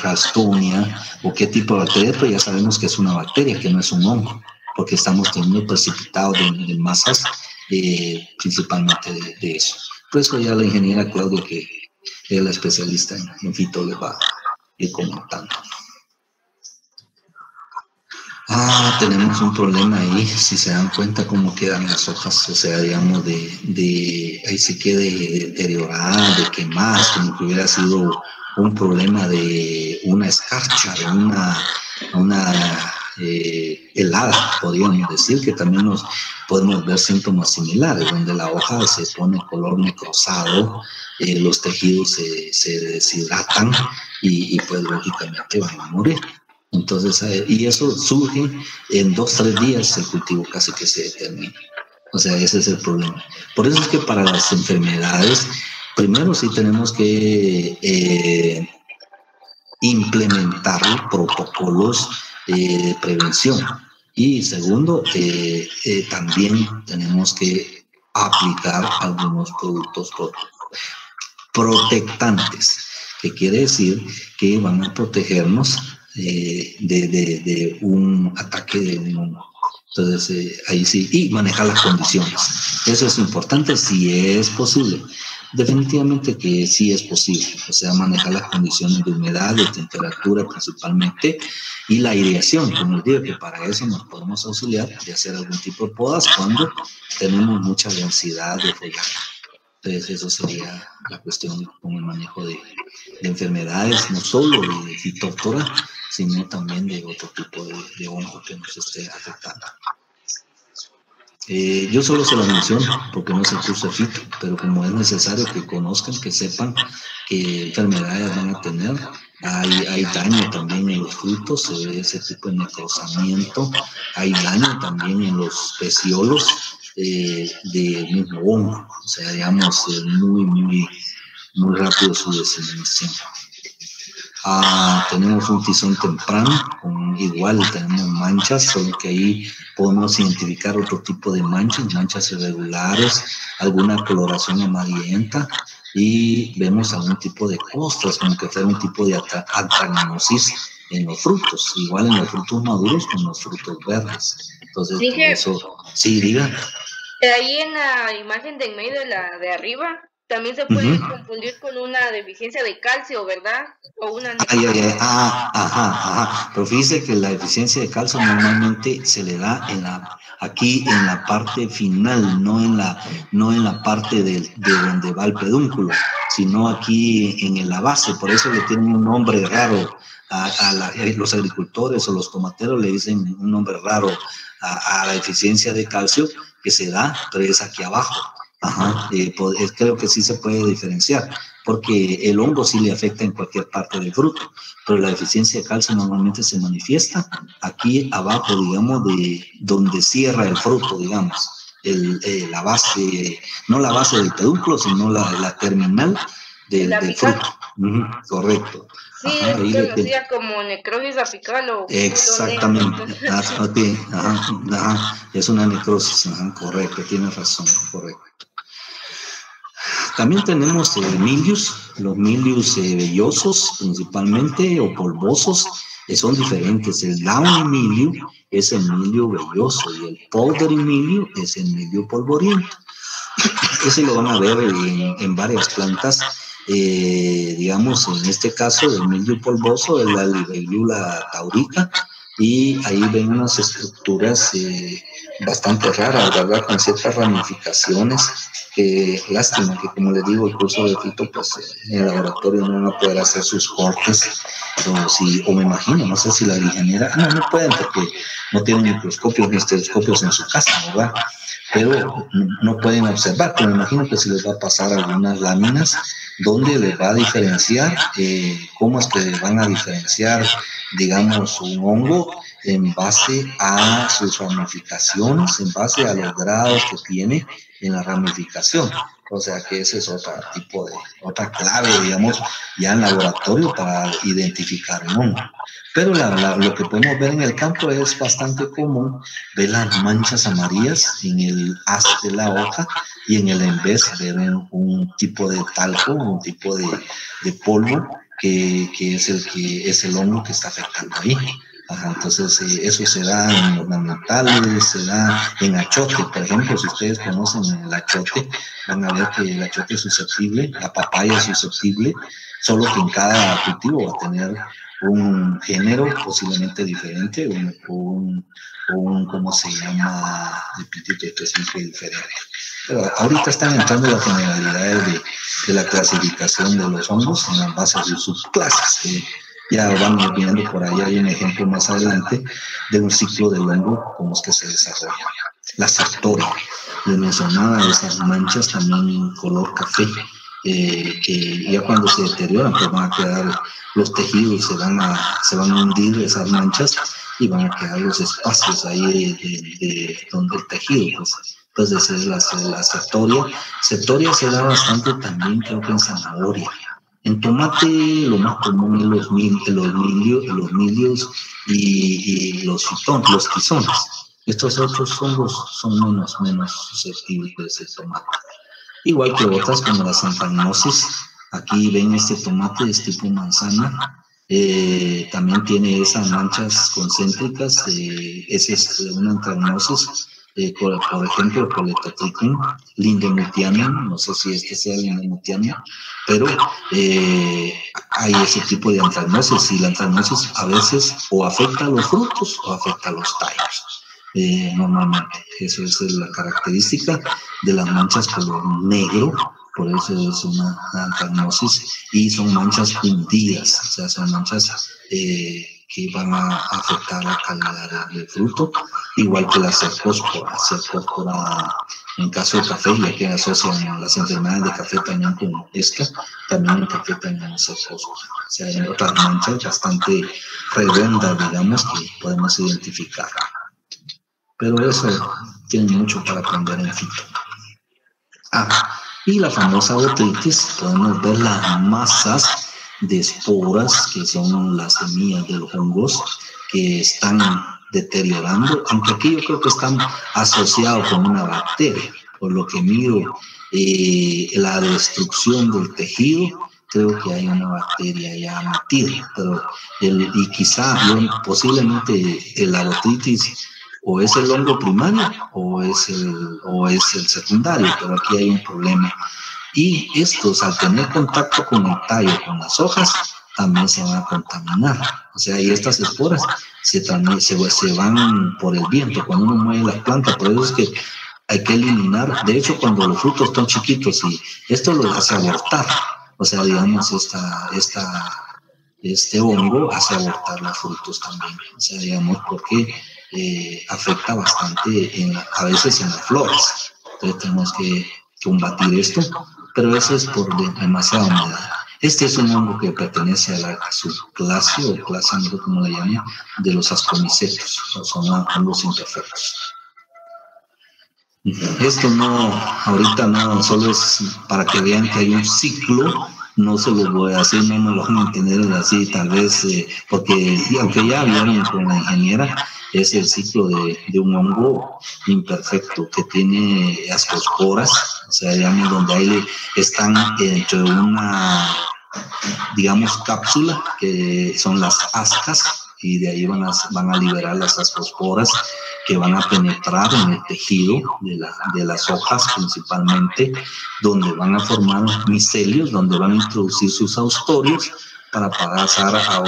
ralstonia o qué tipo de bacteria, pero ya sabemos que es una bacteria, que no es un hongo, porque estamos teniendo precipitados de masas, principalmente de eso. Por eso ya la ingeniera Claudia, que es la especialista en fito, les va a ir comentando. Tenemos un problema ahí, si se dan cuenta cómo quedan las hojas, o sea, digamos, ahí se quede deteriorada, de quemadas, como que hubiera sido un problema de una escarcha, de una helada, podríamos decir, que también nos podemos ver síntomas similares, donde la hoja se pone color necrosado, los tejidos se deshidratan y pues lógicamente van a morir. Entonces, y eso surge en 2-3 días, el cultivo casi que se determina. O sea, ese es el problema. Por eso es que para las enfermedades, primero sí tenemos que implementar protocolos de prevención. Y segundo, también tenemos que aplicar algunos productos protectantes, que quiere decir que van a protegernos de un ataque de un hongo. Entonces, ahí sí, y manejar las condiciones. Eso es importante, si es posible. Definitivamente que sí es posible, o sea, manejar las condiciones de humedad, de temperatura principalmente, y la aireación, como les digo, que para eso nos podemos auxiliar de hacer algún tipo de podas cuando tenemos mucha densidad de follaje. Entonces, eso sería la cuestión con el manejo de enfermedades, no solo de fitóftora, sino también de otro tipo de hongo que nos esté afectando. Yo solo se lo menciono porque no se puso Fito, pero como es necesario que conozcan, que sepan qué enfermedades van a tener, hay daño también en los frutos, se ve ese tipo de necrosamiento, hay daño también en los peciolos de mismo hongo, o sea, digamos, muy rápido su diseminación. Tenemos un tizón temprano, igual tenemos manchas, solo que ahí podemos identificar otro tipo de manchas irregulares, alguna coloración amarillenta, y vemos algún tipo de costras, como que fuera un tipo de antragnosis en los frutos, igual en los frutos maduros como en los frutos verdes. Entonces, sí, por eso, sí, diga. Ahí en la imagen de en medio de la de arriba, también se puede confundir con una deficiencia de calcio, ¿verdad? O una ajá. Pero fíjese que la deficiencia de calcio normalmente se le da aquí en la parte final, no en la parte de donde va el pedúnculo, sino aquí en la base. Por eso le tienen un nombre raro los agricultores o los tomateros, le dicen un nombre raro a la deficiencia de calcio que se da, pero es aquí abajo. Creo que sí se puede diferenciar, porque el hongo sí le afecta en cualquier parte del fruto, pero la deficiencia de calcio normalmente se manifiesta aquí abajo, digamos, de donde cierra el fruto, digamos, la base, no la base del pedúnculo, sino la terminal del fruto. Correcto. Sí, es conocida como necrosis apical o... Exactamente. Es una necrosis, correcto, tienes razón, correcto. También tenemos los mildius vellosos principalmente o polvosos, son diferentes. El downy mildew es el mildiu velloso y el powdery mildew es el mildiu polvoriento. Ese lo van a ver en varias plantas. Digamos, en este caso, el mildiu polvoso es la Libellula taurica, y ahí ven unas estructuras bastante raras, ¿verdad? Con ciertas ramificaciones. Lástima que, como les digo, el curso de Fito, pues en el laboratorio no van a poder hacer sus cortes, o me imagino, no sé si la ingeniera, no pueden porque no tienen microscopios ni telescopios en su casa, ¿verdad? Pero no pueden observar, pero me imagino que se les va a pasar algunas láminas donde les va a diferenciar, cómo es que van a diferenciar, digamos, un hongo en base a sus ramificaciones, en base a los grados que tiene en la ramificación. O sea que ese es otra clave, digamos, ya en laboratorio para identificar un hongo. Pero lo que podemos ver en el campo es bastante común ver las manchas amarillas en el haz de la hoja, y en el envés ver un tipo de talco, un tipo de polvo que es el hongo que está afectando ahí. Entonces eso se da en ornamentales, se da en achote, por ejemplo. Si ustedes conocen el achote, van a ver que el achote es susceptible, la papaya es susceptible, solo que en cada cultivo va a tener un género posiblemente diferente, un ¿cómo se llama? Epíteto específico diferente. Pero ahorita están entrando las generalidades de la clasificación de los hongos en base a sus subclases. Ya vamos viendo por ahí, hay un ejemplo más adelante de un ciclo del hongo, cómo es que se desarrolla. La septoria, les mencionaba esas manchas también en color café, que ya cuando se deterioran, pues van a quedar los tejidos, se van a hundir esas manchas y van a quedar los espacios ahí de donde el tejido, pues. Entonces es la septoria. Septoria se da bastante también, creo que en zanahoria. En tomate lo más común es los mildios y los tizones. Estos otros hongos son menos susceptibles del tomate. Igual que otras como las antragnosis. Aquí ven este tomate, es tipo manzana. También tiene esas manchas concéntricas. Esa es una antragnosis. Por ejemplo, Coletotrichum lindemuthianum, no sé si este sea lindemuthianum, pero hay ese tipo de antragnosis, y la antragnosis a veces o afecta a los frutos o afecta a los tallos. Normalmente, eso es la característica de las manchas color negro por eso es una antagnosis, y son manchas hundidas, o sea, son manchas que van a afectar la calidad del fruto, igual que la cercóspora. En caso de café, ya que asocian las enfermedades de café también con ESCA, también el café también cercóspora. O sea, hay otras manchas bastante redondas, digamos, que podemos identificar. Pero eso tiene mucho para aprender en fito. Y la famosa botrytis, podemos ver las masas de esporas, que son las semillas de los hongos, que están deteriorando, aunque aquí yo creo que están asociados con una bacteria. Por lo que miro la destrucción del tejido, creo que hay una bacteria ya metida, pero y quizá posiblemente la botrytis o es el hongo primario o es el secundario, pero aquí hay un problema. Y estos, al tener contacto con el tallo, con las hojas, también se van a contaminar. O sea, y estas esporas se van por el viento cuando uno mueve las plantas. Por eso es que hay que eliminar. De hecho, cuando los frutos están chiquitos, y esto lo hace abortar. O sea, digamos, este hongo hace abortar los frutos también. O sea, digamos, porque afecta bastante a veces en las flores. Entonces tenemos que combatir esto, pero eso es por demasiada humedad. Este es un hongo que pertenece a la subclase o clase, no sé cómo la llaman, de los ascomicetos, son hongos imperfectos. Esto ahorita no, solo es para que vean que hay un ciclo. No se los voy a decir, no me lo van a entender así, tal vez, porque aunque ya vieron con la ingeniera, es el ciclo de un hongo imperfecto que tiene ascosporas, o sea, digamos, donde ahí están dentro de una, digamos, cápsula, que son las ascas, y de ahí van a liberar las ascosporas que van a penetrar en el tejido de las hojas principalmente, donde van a formar micelios, donde van a introducir sus autorios para pasar a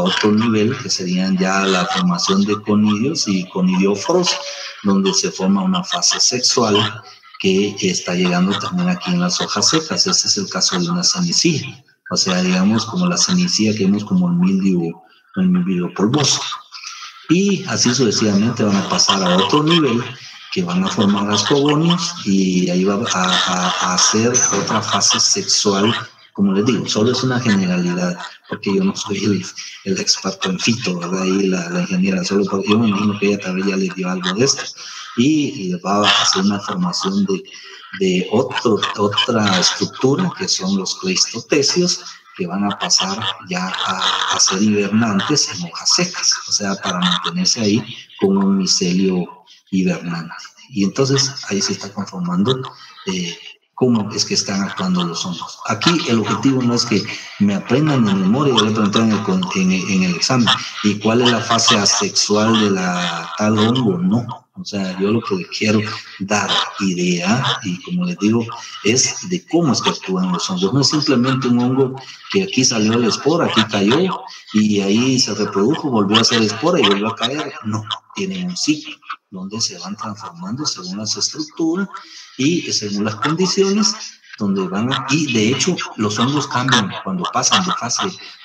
otro nivel, que serían ya la formación de conidios y conidióforos, donde se forma una fase sexual que está llegando también aquí en las hojas secas. Este es el caso de una cenicilla, o sea, digamos, como la cenicilla que vemos como el mildio polvoso. Y así sucesivamente van a pasar a otro nivel, que van a formar ascogonios, y ahí va a hacer otra fase sexual. Como les digo, solo es una generalidad, porque yo no soy el experto en fito, ¿verdad? Y la ingeniera, yo me imagino que ella también ya le dio algo de esto, y va a hacer una formación de otra estructura, que son los cleistotecios, que van a pasar ya a ser hibernantes en hojas secas, o sea, para mantenerse ahí con un micelio hibernante. Y entonces ahí se está conformando cómo es que están actuando los hongos. Aquí el objetivo no es que me aprendan de memoria, yo le pregunté en el examen, ¿y cuál es la fase asexual de la tal hongo? No. O sea, yo lo que quiero dar idea, y como les digo, es de cómo es que actúan los hongos. No es simplemente un hongo que aquí salió la espora, aquí cayó, y ahí se reprodujo, volvió a ser espora y volvió a caer. No, tienen un ciclo donde se van transformando según las estructuras y según las condiciones, donde y de hecho los hongos cambian cuando pasan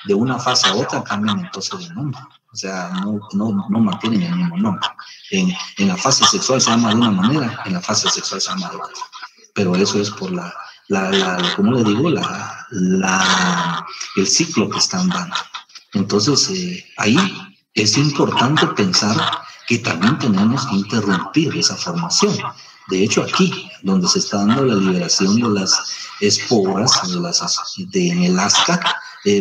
de una fase a otra, cambian entonces de nombre. O sea, no mantienen el mismo nombre. En la fase sexual se llama de una manera, en la fase sexual se llama de otra. Pero eso es por como le digo, el ciclo que están dando. Entonces, ahí es importante pensar que también tenemos que interrumpir esa formación. De hecho, aquí, donde se está dando la liberación de las esporas, en el asca,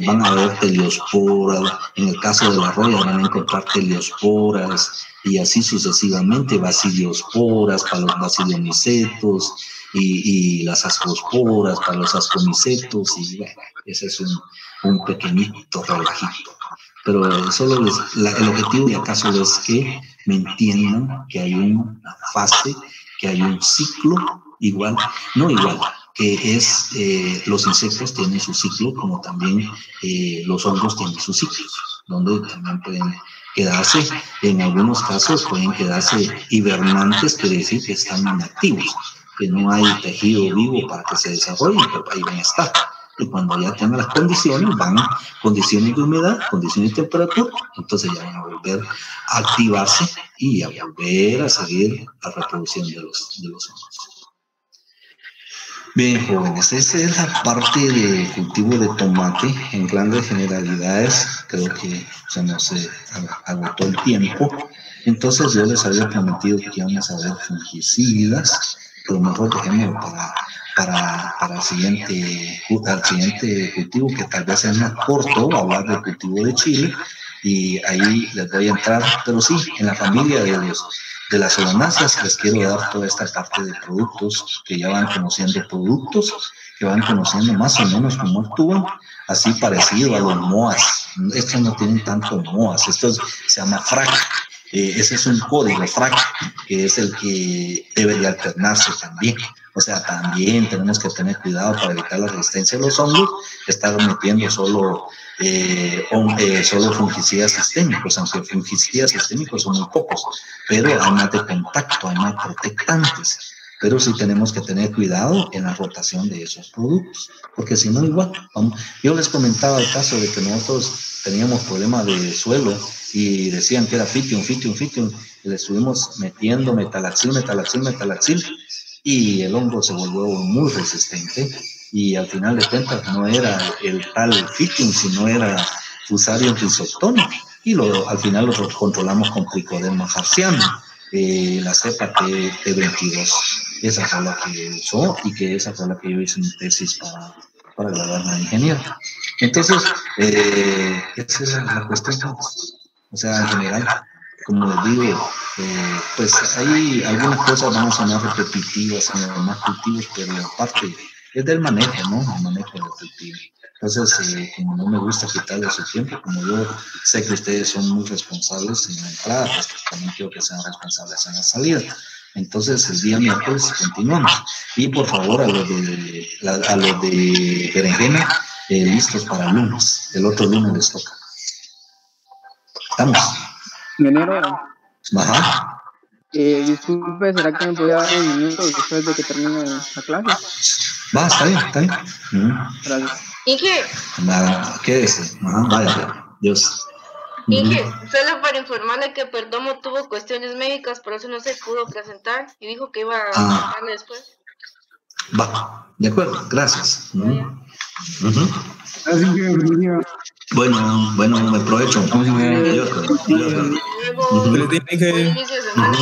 van a haber teliosporas. En el caso de la roya van a encontrar teliosporas, y así sucesivamente, baciliosporas para los baciliomicetos, y las ascosporas para los ascomicetos, y bueno, ese es un pequeñito relajito. Pero solo el objetivo de acaso es que me entiendan que hay una fase, que hay un ciclo que es, los insectos tienen su ciclo, como también los hongos tienen sus ciclos, donde también pueden quedarse, en algunos casos pueden quedarse hibernantes, quiere decir que están inactivos, que no hay tejido vivo para que se desarrolle, pero ahí van a estar. Y cuando ya tengan las condiciones, condiciones de humedad, condiciones de temperatura, entonces ya van a volver a activarse y a volver a seguir la reproducción de los hongos. Bien, jóvenes, esa es la parte del cultivo de tomate en grandes generalidades. Creo que se nos agotó el tiempo. Entonces yo les había prometido que íbamos a ver fungicidas, pero mejor dejémoslo para el siguiente cultivo, que tal vez es más corto, hablar del cultivo de chile, y ahí les voy a entrar, pero sí, en la familia de las solanáceas les quiero dar toda esta parte de productos, que ya van conociendo productos, que van conociendo más o menos cómo actúan, así parecido a los MOAs. Estos no tienen tanto MOAs, estos se llama FRAC. Ese es un código FRAC, que es el que debe de alternarse también. O sea, también tenemos que tener cuidado para evitar la resistencia de los hongos, estar metiendo solo fungicidas sistémicos, aunque fungicidas sistémicos son muy pocos, pero hay más de contacto, hay más protectantes. Pero sí tenemos que tener cuidado en la rotación de esos productos, porque si no, igual, yo les comentaba el caso de que nosotros teníamos problemas de suelo y decían que era fitium, y le estuvimos metiendo metalaxil, y el hongo se volvió muy resistente, y al final de cuentas no era el tal fitium, sino era Fusarium rhizoctone, y al final lo controlamos con Trichoderma marciano, la cepa T22. Esa fue la que usó, y que esa fue la que yo hice mi tesis para graduarme de ingeniero. Entonces, esa es la cuestión. O sea, en general, como les digo, pues hay algunas cosas van a sonar repetitivas en los demás cultivos, pero aparte es del manejo, ¿no? El manejo del cultivo. Entonces, como no me gusta quitarle su tiempo, como yo sé que ustedes son muy responsables en la entrada, pues también quiero que sean responsables en la salida. Entonces, el día miércoles continuamos. Y por favor, a los de berenjena, listos para el lunes. El otro lunes les toca. ¿Estamos? Ingeniero. Ajá. Disculpe, ¿será que me podía dar un minuto después de que termine la clase? Va, está bien. Gracias. Inge. Nada, quédese. Ajá, vaya, Dios. Inge, solo para informarle que Perdomo tuvo cuestiones médicas, por eso no se pudo presentar y dijo que iba a presentarle después. Va, de acuerdo, gracias. Bueno, me aprovecho. Luego, buen inicio de semana.